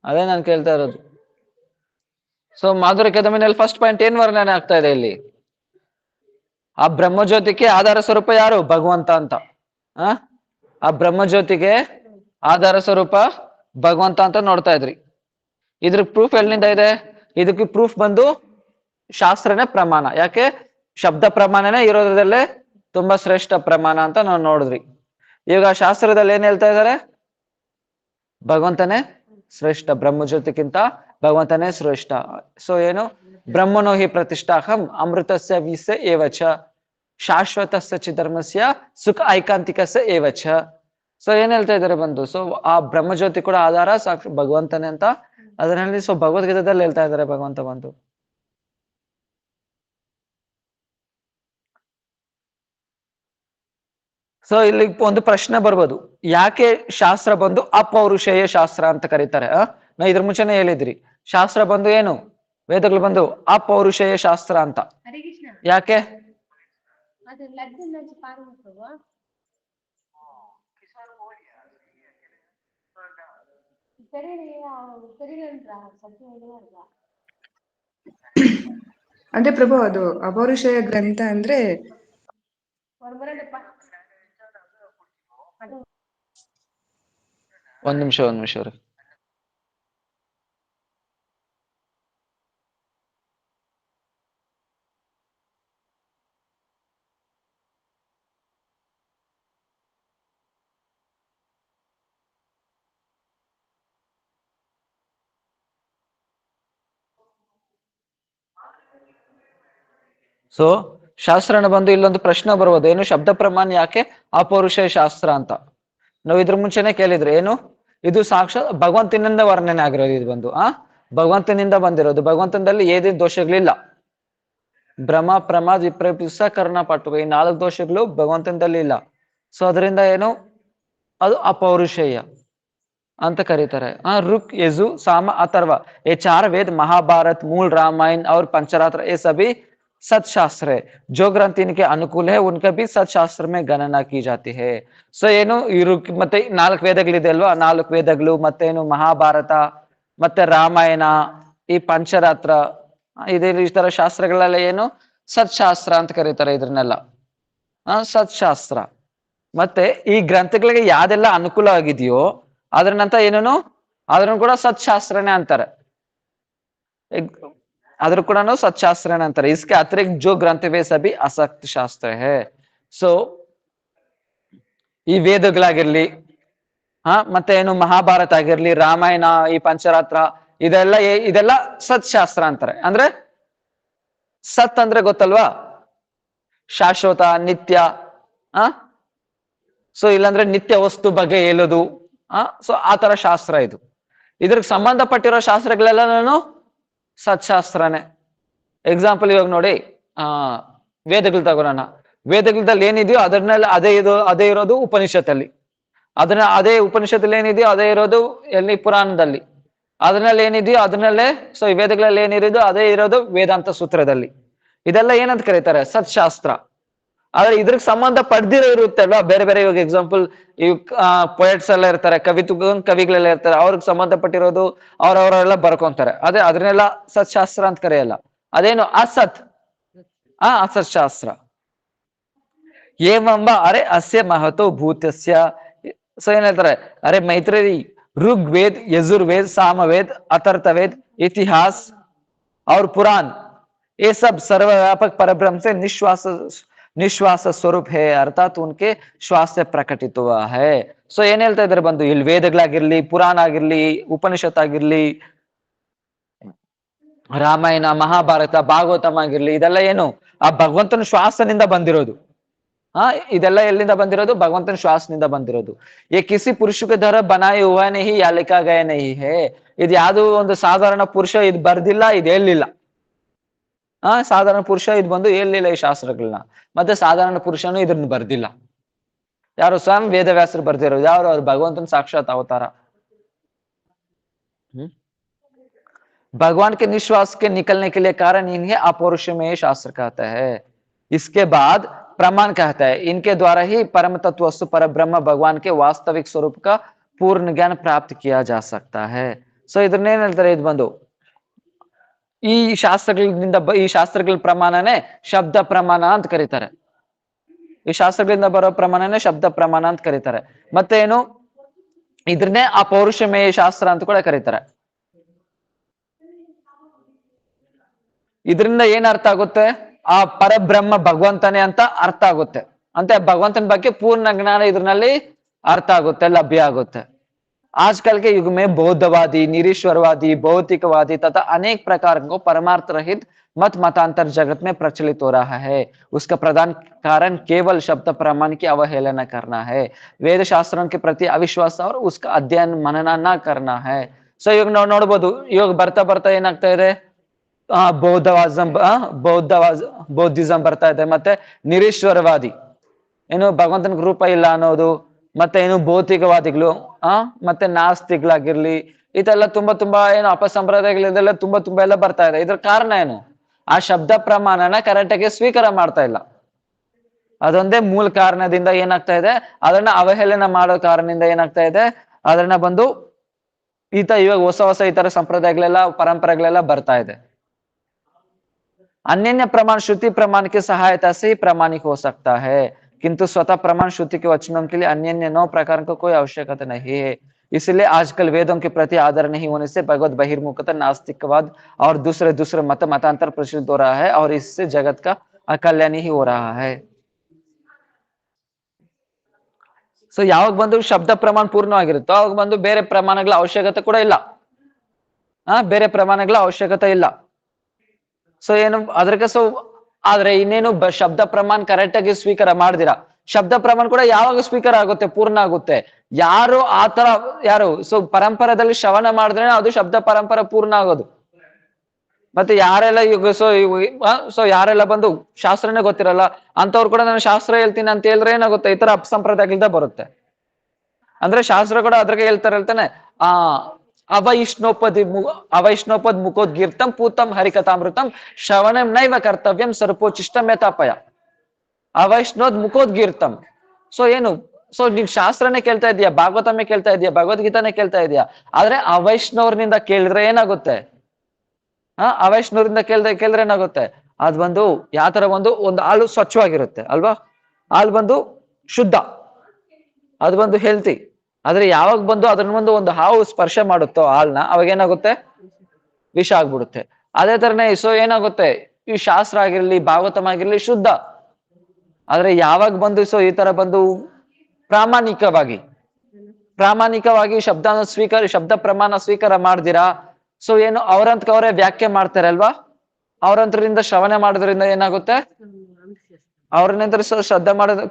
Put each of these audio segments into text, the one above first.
ಅದೇ ನಾನು ಕೇಳ್ತಾ ಇರೋದು. ಸೊ ಮಾಧುರ್ಯದ ಮನೆಯಲ್ಲಿ ಫಸ್ಟ್ ಪಾಯಿಂಟ್ ಏನ್ ವರ್ಣನೆ ಆಗ್ತಾ ಇದೆ ಇಲ್ಲಿ? ಆ ಬ್ರಹ್ಮಜ್ಯೋತಿಗೆ ಆಧಾರ ಸ್ವರೂಪ ಯಾರು? ಭಗವಂತ ಅಂತ. ಆ ಬ್ರಹ್ಮಜ್ಯೋತಿಗೆ ಆಧಾರ ಸ್ವರೂಪ ಭಗವಂತ ಅಂತ ನೋಡ್ತಾ ಇದ್ರಿ. ಇದ್ರ ಪ್ರೂಫ್ ಎಲ್ಲಿಂದ ಇದೆ? ಇದಕ್ಕೆ ಪ್ರೂಫ್ ಬಂದು ಶಾಸ್ತ್ರನೇ ಪ್ರಮಾಣ. ಯಾಕೆ? ಶಬ್ದ ಪ್ರಮಾಣನೇ ಇರೋದ್ರಲ್ಲೇ ತುಂಬಾ ಶ್ರೇಷ್ಠ ಪ್ರಮಾಣ ಅಂತ ನಾವು ನೋಡಿದ್ವಿ. ಈಗ ಶಾಸ್ತ್ರದಲ್ಲಿ ಏನ್ ಹೇಳ್ತಾ ಇದ್ದಾರೆ? ಭಗವಂತನೇ ಶ್ರೇಷ್ಠ, ಬ್ರಹ್ಮಜ್ಯೋತಿಗಿಂತ ಭಗವಂತನೇ ಶ್ರೇಷ್ಠ. ಸೊ ಏನು? ಬ್ರಹ್ಮಣೋ ಹಿ ಪ್ರತಿಷ್ಠಾಹಂ ಅಮೃತಸ್ಯ ವಿಸ ಏವಚ ಶಾಶ್ವತಸ್ಯ ಚಿಧರ್ಮಸ್ಯ ಸುಖ ಐಕಾಂತಿಕಸ್ಯ ಏವಚ. ಸೊ ಏನ್ ಹೇಳ್ತಾ ಇದ್ದಾರೆ ಬಂದು? ಸೊ ಆ ಬ್ರಹ್ಮಜ್ಯೋತಿ ಕೂಡ ಆಧಾರ ಸಾಕ್ಷಿ ಭಗವಂತನೇ ಅಂತ ಅದರಲ್ಲಿ ಸೊ ಭಗವದ್ಗೀತದಲ್ಲಿ ಹೇಳ್ತಾ ಇದ್ದಾರೆ ಭಗವಂತ ಬಂದು. ಸೊ ಇಲ್ಲಿ ಒಂದು ಪ್ರಶ್ನೆ ಬರ್ಬೋದು, ಯಾಕೆ ಶಾಸ್ತ್ರ ಬಂದು ಅಪೌರುಷೇಯ ಶಾಸ್ತ್ರ ಅಂತ ಕರೀತಾರೆ? ನಾ ಇದ್ರ ಮುಂಚೆನೆ ಹೇಳಿದ್ರಿ, ಶಾಸ್ತ್ರ ಬಂದು ಏನು? ವೇದಗಳು ಬಂದು ಅಪೌರುಷೇಯ ಶಾಸ್ತ್ರ ಅಂತ. ಯಾಕೆ? ಅಂದ್ರೆ ಪ್ರಭು, ಅದು ಅಪೌರುಷೇಯ ಗ್ರಂಥ ಅಂದ್ರೆ ಒಂದ್ ನಿಮಿಷ ಅವ್ರೆ. ಸೊ ಶಾಸ್ತ್ರನ ಬಂದು ಇಲ್ಲೊಂದು ಪ್ರಶ್ನೆ ಬರ್ಬೋದು, ಏನು? ಶಬ್ದ ಪ್ರಮಾಣ ಯಾಕೆ ಅಪೌರುಷೇಯ ಶಾಸ್ತ್ರ ಅಂತ ನಾವು ಇದ್ರ ಮುಂಚೆನೆ ಕೇಳಿದ್ರೆ ಏನು? ಇದು ಸಾಕ್ಷಾತ್ ಭಗವಂತನಿಂದ ವರ್ಣನೆ ಆಗಿರೋದು. ಇದು ಬಂದು ಭಗವಂತನಿಂದ ಬಂದಿರೋದು. ಭಗವಂತನಲ್ಲಿ ಏನೇನು ದೋಷಗಳಿಲ್ಲ. ಭ್ರಮ, ಪ್ರಮಾದ, ವಿಪ್ರಪಿಸ, ಕರ್ಣ, ಪಟುಕ, ಈ 4 ದೋಷಗಳು ಭಗವಂತನಲ್ಲಿ ಇಲ್ಲ. ಸೊ ಅದರಿಂದ ಏನು? ಅದು ಅಪೌರುಷೇಯ ಅಂತ ಕರೀತಾರೆ. ऋक, यजु, साम, अथर्व, ये 4 वेद, महाभारत, मूल रामायण और पंचरात्र, ये सभी सत्शास्त्र है. जो ग्रंथ इनके अनुकूल है उनका भी सत्शास्त्र में गणना की जाती है. ಸೊ ಏನು? ಈ ಋಕ್ ಮತ್ತೆ 4 ವೇದಗಳಿದೆ ಅಲ್ವಾ? 4 ವೇದಗಳು ಮತ್ತೇನು? ಮಹಾಭಾರತ ಮತ್ತೆ ರಾಮಾಯಣ, ಈ ಪಂಚರಾತ್ರ, ಇದೇ ಈ ತರ ಶಾಸ್ತ್ರಗಳೆಲ್ಲ ಏನು? ಸತ್ಶಾಸ್ತ್ರ ಅಂತ ಕರೀತಾರೆ ಇದ್ರನ್ನೆಲ್ಲ. ಸತ್ಶಾಸ್ತ್ರ. ಮತ್ತೆ ಈ ಗ್ರಂಥಗಳಿಗೆ ಯಾವ್ದೆಲ್ಲ ಅನುಕೂಲ ಆಗಿದೆಯೋ ಅದ್ರನ್ನಂತ ಏನೇನು ಅದ್ರನ್ನು ಕೂಡ ಸತ್ಶಾಸ್ತ್ರನೇ ಅಂತಾರೆ. ಅದ್ರ ಕೂಡ ಸತ್ಶಾಸ್ತ್ರನೇ ಅಂತಾರೆ. इसके अतिरिक्त जो ग्रंथ वे सभी असक्त शास्त्र है. ಸೊ ಈ ವೇದಗಳಾಗಿರ್ಲಿ, ಮತ್ತೆ ಏನು ಮಹಾಭಾರತ ಆಗಿರ್ಲಿ, ರಾಮಾಯಣ, ಈ ಪಂಚರಾತ್ರ, ಇದೆಲ್ಲ ಸತ್ಶಾಸ್ತ್ರ ಅಂತಾರೆ. ಅಂದ್ರೆ ಸತ್ ಅಂದ್ರೆ ಗೊತ್ತಲ್ವಾ? ಶಾಶ್ವತ, ನಿತ್ಯ. ಸೊ ಇಲ್ಲಾಂದ್ರೆ ನಿತ್ಯ ವಸ್ತು ಬಗ್ಗೆ ಹೇಳೋದು. ಸೊ ಆ ತರ ಶಾಸ್ತ್ರ ಇದು. ಇದ್ರಿಗೆ ಸಂಬಂಧಪಟ್ಟಿರೋ ಶಾಸ್ತ್ರಗಳೆಲ್ಲ ಸತ್ಶಾಸ್ತ್ರನೇ. ಎಕ್ಸಾಂಪಲ್ ಇವಾಗ ನೋಡಿ, ವೇದಗಳು ತಗೋಣ. ವೇದಗಳದಲ್ಲಿ ಏನಿದೆಯೋ ಅದನ್ನೆಲ್ಲ ಅದೇ ಇರೋದು ಉಪನಿಷತ್ತಲ್ಲಿ. ಅದೇ ಉಪನಿಷತ್ತಲ್ಲಿ ಏನಿದೆಯೋ ಅದೇ ಇರೋದು ಎಲ್ಲಿ? ಪುರಾಣದಲ್ಲಿ. ಅದನ್ನೆಲ್ಲ ಏನಿದೆಯೋ ಅದನ್ನಲ್ಲೇ. ಸೊ ಈ ವೇದಗಳಲ್ಲಿ ಏನಿರೋದು ಅದೇ ಇರೋದು ವೇದಾಂತ ಸೂತ್ರದಲ್ಲಿ. ಇದೆಲ್ಲ ಏನಂತ ಕರೀತಾರೆ? ಸತ್ಶಾಸ್ತ್ರ. ಆದ್ರೆ ಇದ್ರಿಗೆ ಸಂಬಂಧ ಪಡೆದಿರೋ ಇರುತ್ತೆ ಅಲ್ವಾ? ಬೇರೆ ಬೇರೆ. ಇವಾಗ ಎಕ್ಸಾಂಪಲ್, ಈ ಪೊಯೆಟ್ಸ್ ಎಲ್ಲ ಇರ್ತಾರೆ, ಕವಿಗಳೆಲ್ಲ ಇರ್ತಾರೆ, ಅವ್ರಿಗೆ ಸಂಬಂಧಪಟ್ಟಿರೋದು ಅವರೆಲ್ಲ ಬರ್ಕೊಂತಾರೆ. ಅದನ್ನೆಲ್ಲ ಸತ್ಶಾಸ್ತ್ರ ಅಂತ ಕರೆಯಲ್ಲ. ಅದೇನು? ಅಸತ್, ಅಸತ್ ಶಾಸ್ತ್ರ. ಏವಂಬ ಅರೆ ಅಸ್ಯ ಮಹತೋ ಭೂತಸ್ಯ. ಸೊ ಏನ್ ಹೇಳ್ತಾರೆ? ಅರೆ ಮೈತ್ರೇಯಿ, ಋಗ್ವೇದ್, ಯಜುರ್ವೇद, सामवेद, अथर्ववेद, इतिहास और पुराण, ये सब सर्वव्यापक परब्रह्म से निश्वास ಸ್ವರೂಪ ಹೇ, ಅರ್ಥಾತ್ ಉನ್ಕೆ ಶ್ವಾಸ ಪ್ರಕಟಿತ ಹುವಾ ಹೈ. ಸೊ ಏನ್ ಹೇಳ್ತಾ ಇದಾರೆ ಬಂದು? ಇಲ್ಲಿ ವೇದಗಳಾಗಿರ್ಲಿ, ಪುರಾಣ ಆಗಿರ್ಲಿ, ಉಪನಿಷತ್ ಆಗಿರ್ಲಿ, ರಾಮಾಯಣ, ಮಹಾಭಾರತ, ಭಾಗವತಂ ಆಗಿರ್ಲಿ, ಇದೆಲ್ಲ ಏನು? ಆ ಭಗವಂತನ ಶ್ವಾಸನಿಂದ ಬಂದಿರೋದು. ಇದೆಲ್ಲ ಎಲ್ಲಿಂದ ಬಂದಿರೋದು? ಭಗವಂತನ ಶ್ವಾಸನಿಂದ ಬಂದಿರೋದು. ಏ ಕಿಸಿ ಪುರುಷಕ್ಕೆ ದರ ಬನಾಯಿ ಹುವಾ ನಹಿ ಯಾ ಲಿಖಾ ಗಯಾ ನಹಿ ಹೇ. ಇದು ಯಾವ್ದು ಒಂದು ಸಾಧಾರಣ ಪುರುಷ ಇದು ಬರ್ದಿಲ್ಲ, ಇದು ಹೇಳಿಲ್ಲ. ಸಾಧಾರಣ ಪುರುಷ ಇದು ಬಂದು ಹೇಳಿಲ್ಲ ಈ ಶಾಸ್ತ್ರಗಳನ್ನ. ಮತ್ತೆ ಸಾಧಾರಣ ಪುರುಷನು ಇದನ್ನ ಬರ್ದಿಲ್ಲ. ಯಾರು? ಸ್ವಯಂ ವೇದವ್ಯಾಸರು ಬರ್ದಿರೋದು. ಯಾರು? ಅವ್ರು ಭಗವಂತನ ಸಾಕ್ಷಾತ್ ಅವತಾರ. भगवान के निश्वास के निकलने के लिए कारण इन्हें अपौरुषेय शास्त्र कहता है. इसके बाद प्रमाण कहता है इनके द्वारा ही परम तत्व वस्तु पर ब्रह्म भगवान के वास्तविक स्वरूप का पूर्ण ज्ञान प्राप्त किया जा सकता है. ಸೊ ಇದನ್ನೇನ್ ಹೇಳ್ತಾರೆ, ಇದು ಬಂದು ಈ ಶಾಸ್ತ್ರಗಳಿಂದ ಈ ಶಾಸ್ತ್ರಗಳ ಪ್ರಮಾಣನೇ ಶಬ್ದ ಪ್ರಮಾಣ ಅಂತ ಕರೀತಾರೆ. ಈ ಶಾಸ್ತ್ರಗಳಿಂದ ಬರೋ ಪ್ರಮಾಣನೇ ಶಬ್ದ ಪ್ರಮಾಣ ಅಂತ ಕರೀತಾರೆ. ಮತ್ತೆ ಏನು, ಇದ್ರನ್ನೇ ಅಪೌರುಷಮೇಯ ಶಾಸ್ತ್ರ ಅಂತ ಕೂಡ ಕರೀತಾರೆ. ಇದರಿಂದ ಏನ್ ಅರ್ಥ ಆಗುತ್ತೆ, ಆ ಪರಬ್ರಹ್ಮ ಭಗವಂತನೇ ಅಂತ ಅರ್ಥ ಆಗುತ್ತೆ. ಅಂತ ಭಗವಂತನ ಬಗ್ಗೆ ಪೂರ್ಣ ಜ್ಞಾನ ಇದ್ರಲ್ಲಿ ಅರ್ಥ ಆಗುತ್ತೆ, ಲಭ್ಯ ಆಗುತ್ತೆ. आजकल के युग में बौद्धवादी, निरीश्वरवादी, भौतिकवादी तथा अनेक प्रकार को परमार्थ रहित मत मतांतर जगत में प्रचलित हो रहा है. उसका प्रधान कारण केवल शब्द प्रमाण की अवहेलना करना है, वेद शास्त्रों के प्रति अविश्वास और उसका अध्ययन मनन न करना है. ಸೊ ಇವಾಗ ನಾವು ನೋಡ್ಬೋದು, ಇವಾಗ ಬರ್ತಾ ಬರ್ತಾ ಏನಾಗ್ತಾ ಇದೆ, ಬೌದ್ಧಿಸಂ ಬರ್ತಾ ಇದೆ, ಮತ್ತೆ ನಿರೀಶ್ವರವಾದಿ, ಏನು ಭಗವಂತನ ರೂಪ ಇಲ್ಲ ಅನ್ನೋದು, ಮತ್ತೆ ಏನು ಭೌತಿಕವಾದಿಗಳು, ಮತ್ತೆ ನಾಸ್ತಿಗಳಾಗಿರ್ಲಿ, ಇದೆಲ್ಲ ತುಂಬಾ ಏನು ಅಪಸಂಪ್ರದಾಯಗಳಿದೆಲ್ಲ ತುಂಬಾ ಎಲ್ಲ ಬರ್ತಾ ಇದೆ. ಇದ್ರ ಕಾರಣ ಏನು, ಆ ಶಬ್ದ ಪ್ರಮಾಣನ ಕರೆಕ್ಟ್ ಆಗಿ ಸ್ವೀಕಾರ ಮಾಡ್ತಾ ಇಲ್ಲ. ಅದೊಂದೇ ಮೂಲ ಕಾರಣದಿಂದ ಏನಾಗ್ತಾ ಇದೆ, ಅದನ್ನ ಅವಹೇಳನ ಮಾಡೋ ಕಾರಣದಿಂದ ಏನಾಗ್ತಾ ಇದೆ, ಅದನ್ನ ಬಂದು ಇವಾಗ ಹೊಸ ಈ ತರ ಸಂಪ್ರದಾಯಗಳೆಲ್ಲ ಪರಂಪರೆಗಳೆಲ್ಲ ಬರ್ತಾ ಇದೆ. अन्य प्रमाण श्रुति प्रमाण की सहायता से ही प्रमाणिक हो सकता है, किंतु स्वतः प्रमाण श्रुति के वचनों के लिए अन्य 9 प्रकार का कोई आवश्यकता नहीं है. इसलिए आजकल वेदों के प्रति आदर नहीं होने से भगवत बहिर्मुखता, नास्तिकवाद और दूसरे मतांतर प्रचलित हो रहा है और इससे जगत का अकल्याण ही हो रहा है. ಸೊ ಯಾವಾಗ ಬಂದು ಶಬ್ದ ಪ್ರಮಾಣ ಪೂರ್ಣವಾಗಿರುತ್ತೋ ಅವಾಗ ಬಂದು ಬೇರೆ ಪ್ರಮಾಣಗಳ ಅವಶ್ಯಕತೆ ಕೂಡ ಇಲ್ಲ. ಬೇರೆ ಪ್ರಮಾಣಗಳ ಅವಶ್ಯಕತೆ ಇಲ್ಲ. ಸೊ ಏನು ಅದ್ರಕ್ಕೆ, ಸೊ ಆದ್ರೆ ಇನ್ನೇನು ಶಬ್ದ ಪ್ರಮಾಣ ಕರೆಕ್ಟ್ ಆಗಿ ಸ್ವೀಕಾರ ಮಾಡ್ದಿರಾ, ಶಬ್ದ ಪ್ರಮಾಣ ಕೂಡ ಯಾವಾಗ ಸ್ವೀಕಾರ ಆಗುತ್ತೆ, ಪೂರ್ಣ ಆಗುತ್ತೆ, ಯಾರು ಆತರ ಸೊ ಪರಂಪರೆಯಲ್ಲಿ ಶ್ರವಣ ಮಾಡಿದ್ರೆ ಅದು ಶಬ್ದ ಪರಂಪರೆ ಪೂರ್ಣ ಆಗೋದು. ಮತ್ತೆ ಯಾರೆಲ್ಲ ಈಗ ಸೊ ಯಾರೆಲ್ಲ ಬಂದು ಶಾಸ್ತ್ರನೇ ಗೊತ್ತಿರಲ್ಲ ಅಂತವ್ರು ಕೂಡ ನಾನು ಶಾಸ್ತ್ರ ಹೇಳ್ತೀನಿ ಅಂತ ಹೇಳಿದ್ರೆ ಏನಾಗುತ್ತೆ, ಈ ತರ ಅಪಸಂಪ್ರದಾಯಗಳಿಂದ ಬರುತ್ತೆ. ಅಂದ್ರೆ ಶಾಸ್ತ್ರ ಕೂಡ ಅದ್ರಾಗೆ ಹೇಳ್ತಾನೆ, ಅವೈಷ್ಣೋಪದ್ ಮುಖೋದ್ಗೀರ್ತಂ ಪೂತಂ ಹರಿಕಥಾಮೃತಂ ಶ್ರವಣಂ ನೈವ ಕರ್ತವ್ಯಂ ಸರ್ಪೋಚಿಷ್ಟಂ ಯಥಾಪಯ. ಅವೈಷ್ಣೋದ್ ಮುಖೋದ್ಗೀರ್ತಂ. ಸೊ ಏನು, ಸೊ ನೀನ್ ಶಾಸ್ತ್ರನೇ ಕೇಳ್ತಾ ಇದೀಯಾ, ಭಾಗವತನೇ ಕೇಳ್ತಾ ಇದೀಯಾ, ಭಗವದ್ಗೀತಾನೇ ಕೇಳ್ತಾ ಇದೀಯಾ, ಆದ್ರೆ ಅವೈಷ್ಣವರಿಂದ ಕೇಳಿದ್ರೆ ಏನಾಗುತ್ತೆ, ಅವೈಷ್ಣವರಿಂದ ಕೇಳಿದ್ರೆ ಏನಾಗುತ್ತೆ, ಅದ್ ಬಂದು ಯಾವ ತರ ಒಂದು ಹಾಲು ಸ್ವಚ್ಛವಾಗಿರುತ್ತೆ ಅಲ್ವಾ, ಹಾಲು ಬಂದು ಶುದ್ಧ, ಅದು ಬಂದು ಹೆಲ್ತಿ. ಆದ್ರೆ ಯಾವಾಗ ಬಂದು ಅದನ್ನ ಒಂದು ಹಾವು ಸ್ಪರ್ಶ ಮಾಡುತ್ತೋ ಹಾಲ್ನ, ಅವಾಗ ಏನಾಗುತ್ತೆ, ವಿಷ ಆಗ್ಬಿಡುತ್ತೆ. ಅದೇ ತರನೇ ಸೊ ಏನಾಗುತ್ತೆ, ಈ ಶಾಸ್ತ್ರ ಆಗಿರ್ಲಿ ಭಾಗವತಂ ಆಗಿರ್ಲಿ ಶುದ್ಧ, ಆದ್ರೆ ಯಾವಾಗ ಬಂದು ಸೊ ಈ ತರ ಬಂದು ಪ್ರಾಮಾಣಿಕವಾಗಿ ಶಬ್ದ ಪ್ರಮಾಣ ಸ್ವೀಕಾರ ಮಾಡ್ದಿರಾ, ಸೊ ಏನು ಅವರೇ ವ್ಯಾಖ್ಯೆ ಮಾಡ್ತಾರೆ ಅಲ್ವಾ, ಅವರಂತರಿಂದ ಶ್ರವಣ ಮಾಡೋದ್ರಿಂದ ಏನಾಗುತ್ತೆ, ಅವ್ರನ್ನ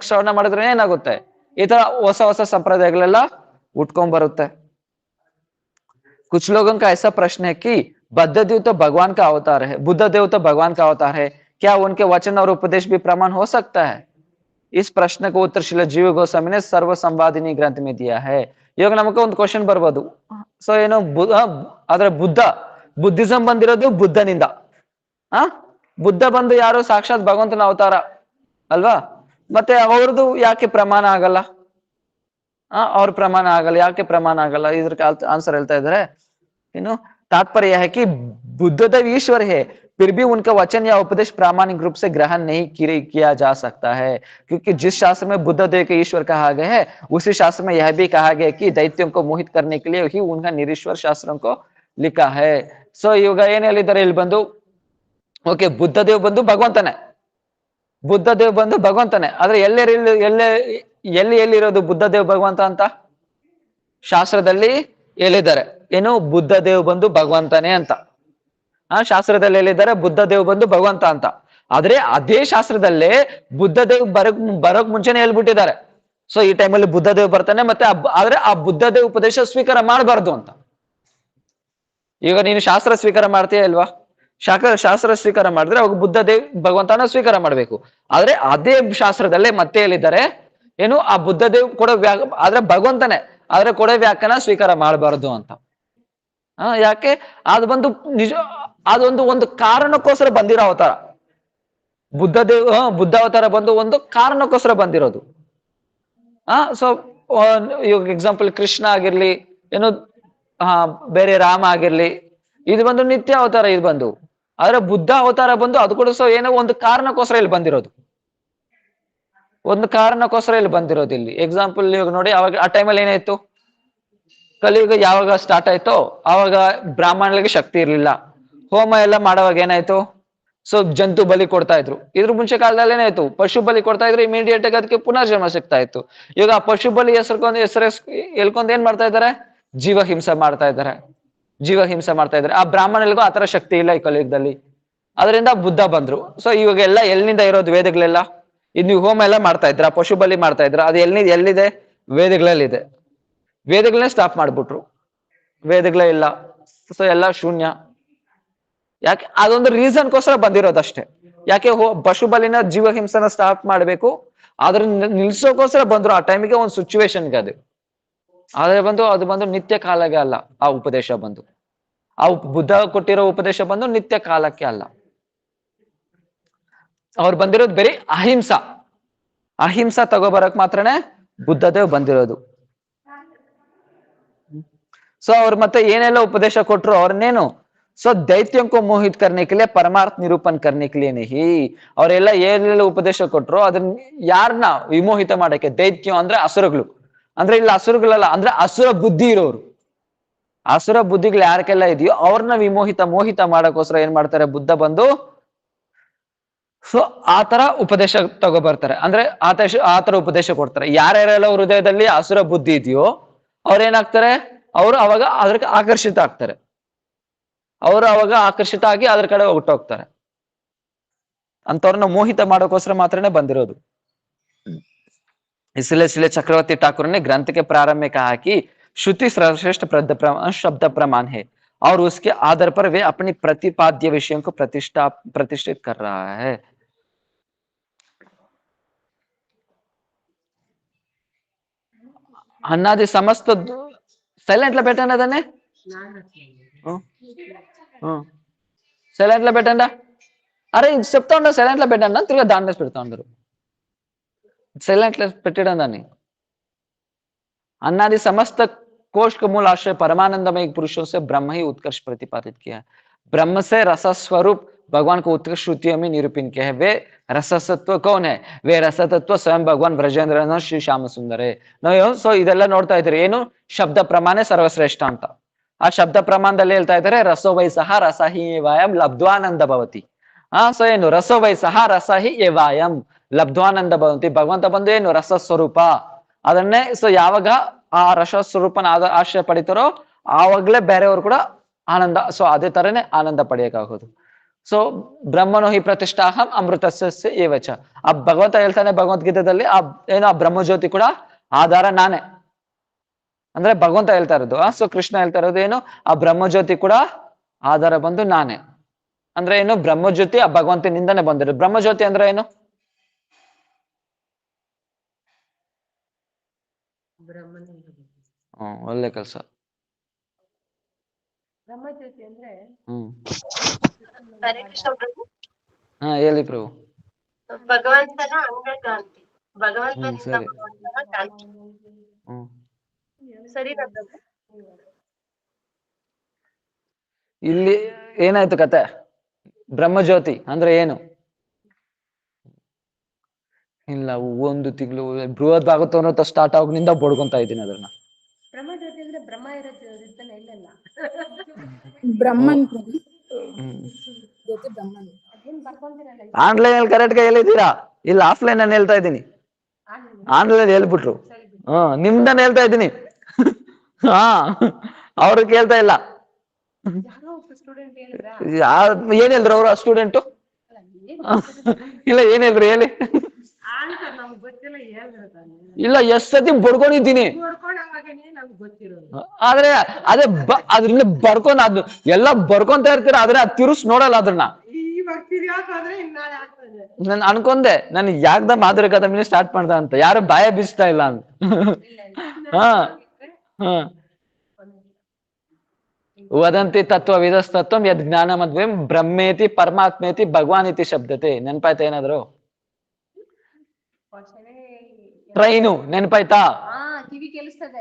ಶ್ರವಣ ಮಾಡಿದ್ರೆ ಏನಾಗುತ್ತೆ, ಈ ತರ ಹೊಸ ಸಂಪ್ರದಾಯಗಳೆಲ್ಲ उठಕೊಂಡ್ ಬರುತ್ತೆ. कुछ लोगों का ऐसा प्रश्न है कि बुद्धदेव तो भगवान का अवतार है, क्या उनके वचन और उपदेश भी प्रमाण हो सकता है? इस प्रश्न को उत्तर श्रील जीव गोस्वामी ने सर्व संवादिनी ग्रंथ में दिया है. ಇವಾಗ ನಮಗೆ ಒಂದು ಕ್ವಶನ್ ಬರ್ಬೋದು, ಸೊ ಏನು ಆದ್ರೆ ಬುದ್ಧಿಸಂ ಬಂದಿರೋದು ಬುದ್ಧನಿಂದ. ಬುದ್ಧ ಬಂದು ಯಾರು ಸಾಕ್ಷಾತ್ ಭಗವಂತನ ಅವತಾರ ಅಲ್ವಾ, ಮತ್ತೆ ಅವ್ರದ್ದು ಯಾಕೆ ಪ್ರಮಾಣ ಆಗಲ್ಲ, ಅವ್ರ ಪ್ರಮಾಣ ಆಗಲ್ಲ, ಯಾಕೆ ಪ್ರಮಾಣ ಆಗಲ್ಲ, ಇದ್ರ ಆನ್ಸರ್ ಹೇಳ್ತಾ ಇದಾರೆ. ಏನು तात्पर्य है कि बुद्धदेव ईश्वर है, फिर भी उनका वचन या उपदेश प्रामाणिक रूप से ग्रहण नहीं किया जा सकता है, क्योंकि जिस शास्त्र में बुद्धदेव के ईश्वर कहा गया है उसी शास्त्र में यह भी कहा गया कि दैत्यों को मोहित करने के लिए ही उनका निरीश्वर शास्त्रों को लिखा है. ಸೊ ಇವಾಗ ಏನ್ ಹೇಳಿದ್ದಾರೆ ಇಲ್ಲಿ ಬಂದು, ಓಕೆ ಬುದ್ಧದೇವ್ ಬಂದು ಭಗವಂತನೇ, ಆದ್ರೆ ಎಲ್ಲಿರೋದು ಬುದ್ಧದೇವ್ ಭಗವಂತ ಅಂತ ಶಾಸ್ತ್ರದಲ್ಲಿ ಹೇಳಿದ್ದಾರೆ, ಏನು ಬುದ್ಧದೇವ್ ಬಂದು ಭಗವಂತನೇ ಅಂತ ಶಾಸ್ತ್ರದಲ್ಲಿ ಹೇಳಿದ್ದಾರೆ, ಬುದ್ಧದೇವ್ ಬಂದು ಭಗವಂತ ಅಂತ. ಆದ್ರೆ ಅದೇ ಶಾಸ್ತ್ರದಲ್ಲೇ ಬುದ್ಧದೇವ್ ಬರೋಕ್ ಮುಂಚೆನೆ ಹೇಳ್ಬಿಟ್ಟಿದ್ದಾರೆ, ಸೊ ಈ ಟೈಮಲ್ಲಿ ಬುದ್ಧದೇವ್ ಬರ್ತಾನೆ, ಮತ್ತೆ ಆದ್ರೆ ಆ ಬುದ್ಧದೇವ್ ಉಪದೇಶ ಸ್ವೀಕಾರ ಮಾಡಬಾರ್ದು ಅಂತ. ಈಗ ನೀನು ಶಾಸ್ತ್ರ ಸ್ವೀಕಾರ ಮಾಡ್ತೀಯ ಅಲ್ವಾ, ಶಾಸ್ತ್ರ ಸ್ವೀಕಾರ ಮಾಡಿದ್ರೆ ಅವಾಗ ಬುದ್ಧದೇವ್ ಭಗವಂತನ ಸ್ವೀಕಾರ ಮಾಡ್ಬೇಕು. ಆದ್ರೆ ಅದೇ ಶಾಸ್ತ್ರದಲ್ಲೇ ಮತ್ತೆ ಹೇಳಿದ್ದಾರೆ, ಏನು ಆ ಬುದ್ಧದೇವ್ ಕೂಡ ಆದ್ರೆ ಭಗವಂತನೇ, ಆದ್ರೆ ಕೊಡೆ ವ್ಯಾಖ್ಯಾನ ಸ್ವೀಕಾರ ಮಾಡಬಾರದು ಅಂತ. ಯಾಕೆ, ಅದು ಬಂದು ನಿಜ, ಅದೊಂದು ಕಾರಣಕ್ಕೋಸ್ಕರ ಬಂದಿರೋ ಅವತಾರ. ಬುದ್ಧ ಅವತಾರ ಬಂದು ಒಂದು ಕಾರಣಕ್ಕೋಸ್ಕರ ಬಂದಿರೋದು. ಸೊ ಇವಾಗ ಎಕ್ಸಾಂಪಲ್ ಕೃಷ್ಣ ಆಗಿರ್ಲಿ, ಏನು ಹಾ ಬೇರೆ ರಾಮ ಆಗಿರ್ಲಿ, ಇದು ಬಂದು ನಿತ್ಯ ಅವತಾರ ಇದು ಬಂದು. ಆದ್ರೆ ಬುದ್ಧ ಅವತಾರ ಬಂದು ಅದು ಕೂಡ ಸೊ ಏನೋ ಒಂದು ಕಾರಣಕ್ಕೋಸ್ಕರ ಇಲ್ಲಿ ಬಂದಿರೋದು, ಒಂದು ಕಾರಣಕ್ಕೋಸ್ಕರ ಇಲ್ಲಿ ಬಂದಿರೋದು. ಇಲ್ಲಿ ಎಕ್ಸಾಂಪಲ್ ಇವಾಗ ನೋಡಿ, ಅವಾಗ ಆ ಟೈಮಲ್ಲಿ ಏನಾಯ್ತು, ಕಲಿಯುಗ ಯಾವಾಗ ಸ್ಟಾರ್ಟ್ ಆಯ್ತೋ ಆವಾಗ ಬ್ರಾಹ್ಮಣರಿಗೆ ಶಕ್ತಿ ಇರ್ಲಿಲ್ಲ. ಹೋಮ ಎಲ್ಲ ಮಾಡುವಾಗ ಏನಾಯ್ತು, ಸೊ ಜಂತು ಬಲಿ ಕೊಡ್ತಾ ಇದ್ರು. ಇದ್ರ ಮುಂಚೆ ಕಾಲದಲ್ಲಿ ಏನಾಯ್ತು, ಪಶು ಬಲಿ ಕೊಡ್ತಾ ಇದ್ರು, ಇಮಿಡಿಯೇಟ್ ಆಗಿ ಅದಕ್ಕೆ ಪುನರ್ಜನ್ಮ ಸಿಗ್ತಾ ಇತ್ತು. ಇವಾಗ ಆ ಪಶು ಬಲಿ ಹೆಸರು ಹೇಳ್ಕೊಂಡ್ ಏನ್ ಮಾಡ್ತಾ ಇದಾರೆ, ಜೀವ ಹಿಂಸೆ ಮಾಡ್ತಾ ಇದ್ದಾರೆ, ಜೀವ ಹಿಂಸೆ ಮಾಡ್ತಾ ಇದಾರೆ. ಆ ಬ್ರಾಹ್ಮಣರಿಗೂ ಆತರ ಶಕ್ತಿ ಇಲ್ಲ ಈ ಕಲಿಯುಗದಲ್ಲಿ. ಅದರಿಂದ ಬುದ್ಧ ಬಂದ್ರು. ಸೊ ಇವಾಗ ಎಲ್ಲ ಎಲ್ಲಿಂದ ಇರೋದು ವೇದಗಳೆಲ್ಲ, ಇದು ನೀವು ಹೋಮ ಎಲ್ಲ ಮಾಡ್ತಾ ಇದ್ರ, ಪಶು ಬಲಿ ಮಾಡ್ತಾ ಇದ್ರ, ಅದು ಎಲ್ಲಿದೆ, ವೇದಗಳಲ್ಲಿದೆ. ವೇದಗಳನ್ನೇ ಸ್ಟಾಪ್ ಮಾಡ್ಬಿಟ್ರು, ವೇದಗಳೇ ಇಲ್ಲ. ಸೊ ಎಲ್ಲ ಶೂನ್ಯ. ಯಾಕೆ, ಅದೊಂದು ರೀಸನ್ಗೋಸ್ಕರ ಬಂದಿರೋದಷ್ಟೇ. ಯಾಕೆ ಪಶು ಬಲಿನ ಜೀವ ಹಿಂಸನ ಸ್ಟಾಪ್ ಮಾಡ್ಬೇಕು, ಅದ್ರ ನಿಲ್ಸೋಕೋಸ್ಕರ ಬಂದ್ರು ಆ ಟೈಮಿಗೆ, ಒಂದು ಸಿಚುವೇಶನ್ಗೆ ಅದು. ಆದ್ರೆ ಅದು ಬಂದು ನಿತ್ಯ ಕಾಲಕ್ಕೆ ಅಲ್ಲ. ಆ ಉಪದೇಶ ಬಂದು, ಆ ಬುದ್ಧ ಕೊಟ್ಟಿರೋ ಉಪದೇಶ ಬಂದು ನಿತ್ಯ ಕಾಲಕ್ಕೆ ಅಲ್ಲ. ಅವ್ರು ಬಂದಿರೋದು ಬರೀ ಅಹಿಂಸಾ, ಅಹಿಂಸಾ ತಗೋಬರಕ್ ಮಾತ್ರನೇ ಬುದ್ಧದೇವ್ ಬಂದಿರೋದು. ಸೊ ಅವ್ರು ಮತ್ತೆ ಏನೆಲ್ಲ ಉಪದೇಶ ಕೊಟ್ರು ಅವ್ರನ್ನೇನು, ಸೊ दैत्यों ಮೋಹಿತ್ करने के लिए परमार्थ निरूपण करने के लिए नहीं. ಅವರೆಲ್ಲ ಏನೆಲ್ಲ ಉಪದೇಶ ಕೊಟ್ರು ಅದನ್ನ ಯಾರನ್ನ ವಿಮೋಹಿತ ಮಾಡಕ್ಕೆ, ದೈತ್ಯ ಅಂದ್ರೆ ಅಸುರಗಳು, ಅಂದ್ರೆ ಇಲ್ಲ ಅಸುರಗಳಲ್ಲ, ಅಂದ್ರೆ ಅಸುರ ಬುದ್ಧಿ ಇರೋರು. ಅಸುರ ಬುದ್ಧಿಗಳು ಯಾರಕ್ಕೆಲ್ಲ ಇದೆಯೋ ಅವ್ರನ್ನ ಮೋಹಿತ ಮಾಡಕ್ಕೋಸ್ಕರ ಏನ್ ಮಾಡ್ತಾರೆ ಬುದ್ಧ ಬಂದು, ಸೊ ಆತರ ಉಪದೇಶ ತಗೋಬರ್ತಾರೆ. ಅಂದ್ರೆ ಆತರ ಉಪದೇಶ ಕೊಡ್ತಾರೆ. ಯಾರ್ಯಾರೆಲ್ಲ ಹೃದಯದಲ್ಲಿ ಅಸುರ ಬುದ್ಧಿ ಇದೆಯೋ ಅವ್ರೇನಾಗ್ತಾರೆ, ಅವರು ಅವಾಗ ಅದಕ್ಕೆ ಆಕರ್ಷಿತ ಆಗ್ತಾರೆ, ಅವರು ಅವಾಗ ಆಕರ್ಷಿತ ಆಗಿ ಅದ್ರ ಕಡೆ ಹೊರಟೋಗ್ತಾರೆ. ಅಂತವ್ರನ್ನ ಮೋಹಿತ ಮಾಡೋಕೋಸ್ಕರ ಮಾತ್ರನೇ ಬಂದಿರೋದು. इसलिए चक्रवर्ती ठाकुर ने ग्रंथ के प्रारंभ में कहा कि श्रुति सर्वश्रेष्ठ शब्द प्रमाण है और उसके आधार पर वे अपनी प्रतिपाद्य विषयों को प्रतिष्ठित कर रहा है. अन्नादि समस्त సైలెంట్ లో పెట్టండి దాన్ని, సైలెంట్ లో పెట్టండి. అరే చెప్తా ఉండ సైలెంట్ లో పెట్టండి, తిరిగి దాంట్లో పెడతా ఉండరు. సైలెంట్ లో పెట్టడం దాన్ని. अन्नादि समस्त कोश का मूल आश्रय परमानंदमय पुरुषों से ब्रह्म ही उत्कर्ष प्रतिपादित किया है. ब्रह्म से रसस्वरूप भगवान को उत्कर्ष श्रुतियों में निरूपण किया है. वे रससत्व कौन है, वे रसतत्व स्वयं भगवान ब्रजेंद्र ಶ್ರೀ ಶ್ಯಾಮ ಸುಂದರೇ. ನಾವು ಸೊ ಇದೆಲ್ಲ ನೋಡ್ತಾ ಇದ್ರಿ, ಏನು ಶಬ್ದ ಪ್ರಮಾಣ ಸರ್ವಶ್ರೇಷ್ಠ ಅಂತ. ಆ ಶಬ್ದ ಪ್ರಮಾಣದಲ್ಲಿ ಹೇಳ್ತಾ ಇದ್ದಾರೆ ರಸೋ ವೈ ಸಹ ರಸ ಹಿ ವಾಯಂ ಲಬ್ಧ್ವಾನಂದ ಭವತಿ. ಸೊ ಏನು ರಸೋ ವೈ ಸಹ ರಸ ಹಿ ವಾಯಂ ಲಬ್ಧ್ವಾನಂದ ಭವತಿ. ಭಗವಂತ ಬಂದು ಏನು ರಸ ಸ್ವರೂಪ, ಅದನ್ನೇ ಸೊ ಯಾವಾಗ ಆ ರಸ ಸ್ವರೂಪನ ಆಶ್ರಯ ಪಡಿತಾರೋ ಆವಾಗ್ಲೇ ಬೇರೆಯವರು ಕೂಡ ಆನಂದ, ಸೊ ಅದೇ ತರನೇ ಆನಂದ ಪಡೆಯಕ್ಕಾಗೋದು. ಸೊ ಬ್ರಹ್ಮನೋ ಹಿ ಪ್ರತಿಷ್ಠಾಹಂ ಅಮೃತಸ್ಯ ಏವಚ. ಆ ಭಗವಂತ ಹೇಳ್ತಾನೆ ಭಗವದ್ಗೀತೆಯಲ್ಲಿ, ಆ ಏನು ಆ ಬ್ರಹ್ಮಜ್ಯೋತಿ ಕೂಡ ಆಧಾರ ನಾನೇ, ಅಂದ್ರೆ ಭಗವಂತ ಹೇಳ್ತಾ ಇರೋದು. ಸೊ ಕೃಷ್ಣ ಹೇಳ್ತಾ ಇರೋದು ಏನು, ಆ ಬ್ರಹ್ಮಜ್ಯೋತಿ ಕೂಡ ಆಧಾರ ಬಂದು ನಾನೇ. ಅಂದ್ರೆ ಏನು, ಬ್ರಹ್ಮಜ್ಯೋತಿ ಆ ಭಗವಂತನಿಂದಾನೇ ಬಂದಿರೋದು. ಬ್ರಹ್ಮಜ್ಯೋತಿ ಅಂದ್ರೆ ಏನು, ಒಳ್ಳೆ ಕೆಲಸ. ಬ್ರಹ್ಮಜ್ಯೋತಿ ಅಂದ್ರೆ ಹರೇ ಕೃಷ್ಣ ಪ್ರಭು. ಹಾ ಹೇಳಿ ಪ್ರಭು. ಭಗವಂತನ ಅಂಗಕಾಂತಿ, ಭಗವಂತನಿಂದ ಸರಿ. ಬರುವಂತಹ ಕಾಂತಿ. ಸರಿನಾ ಪ್ರಭು? ಇಲ್ಲಿ ಏನಾಯ್ತು ಕತೆ, ಬ್ರಹ್ಮಜ್ಯೋತಿ ಅಂದ್ರೆ ಏನು ಇಲ್ಲ, ಒಂದು ತಿಂಗಳು ಬೃಹತ್ ಭಾಗವತ ಸ್ಟಾರ್ಟ್ ಆಗೋದ್ರಿಂದ ಬಡ್ಕೊಂತ ಇದ್ದೀನಿ ಅದನ್ನ. ಬ್ರಹ್ಮಜ್ಯೋತಿ ಅಂದ್ರೆ ಬ್ರಹ್ಮ ಇರ್ತಾನೆ ಇಲ್ಲಲ್ಲ, ಬ್ರಹ್ಮನ್ ಅದೇನ್ ಬರ್ಕೊಂತೀರಲ್ಲ ಆನ್ಲೈನ್ ಅಲ್ಲಿ ಕರೆಕ್ಟ್ గా ಹೇಳಿದ್ದೀರಾ, ಇಲ್ಲ ಆಫ್ಲೈನ್ ಅಲ್ಲಿ ಹೇಳ್ತಾ ಇದ್ದೀನಿ. ಆನ್ಲೈನ್ ಹೇಳ್ಬಿಟ್ರು, ನಿಮ್ದನ್ನ ಹೇಳ್ತಾ ಇದ್ದೀನಿ. ಹಾ ಅವ್ರು ಕೇಳ್ತಾ ಇಲ್ಲ. ಯಾರೋ ಸ್ಟೂಡೆಂಟ್ ಹೇಳಿದ್ರ, ಏನ್ ಹೇಳಿದ್ರು ಅವರು ಆ ಸ್ಟೂಡೆಂಟು? ಇಲ್ಲ ಏನ್ ಹೇಳಿದ್ರು ಹೇಳಿ. ಆನ್ಸರ್ ನಮ್ಗೆ ಗೊತ್ತಿಲ್ಲ ಹೇಳಿದ್ರೆ ತಾನೆ. ಇಲ್ಲ ಎಷ್ಟ್ ಸತಿ ಬಡ್ಕೊಂಡಿದ್ದೀನಿ, ನೋಡ್ಕೊಂಡಾಗನೇ ನಮ್ಗೆ ಗೊತ್ತಿರೋದು. ಆದ್ರೆ ಅದೇ ಅದ್ರಿಂದ ಬರ್ಕೊಂಡ್ ಅದು ಎಲ್ಲ ಬರ್ಕೊಂತ ಇರ್ತೀರ, ಆದ್ರೆ ಅದ್ ತಿರುಸ್ ನೋಡಲ್ಲ ಅದನ್ನ. ಇವಾಗ ತಿರ್ಗಾಕಾದ್ರೆ ಇನ್ನಾಳೆ ಆಗ್ತದೆ. ನಾನು ಅನ್ಕೊಂಡೆ ನನ್ ಯಾಕ್ದ ಮಾಧುರ ಕದಮಿನಿ ಸ್ಟಾರ್ಟ್ ಮಾಡ್ದ ಅಂತ, ಯಾರು ಬಾಯ ಬೀಸ್ತಾ ಇಲ್ಲ ಅಂತ. ಹಾ ಹಾ ವದಂತಿ ತತ್ವ ವಿಧಸ್ತತ್ವಂ ಯದ್ ಜ್ಞಾನ ಮದ್ವೇಂ ಬ್ರಹ್ಮೇತಿ ಪರಮಾತ್ಮೇತಿ ಭಗವಾನ್ ಇತಿ ಶಬ್ದತೆ. ನೆನ್ಪಾಯ್ತಾ ಏನಾದ್ರು? ಟ್ರೈನು ನೆನ್ಪಾಯ್ತಾ? ಕಿವಿ ಕೇಳಿಸ್ತದೆ.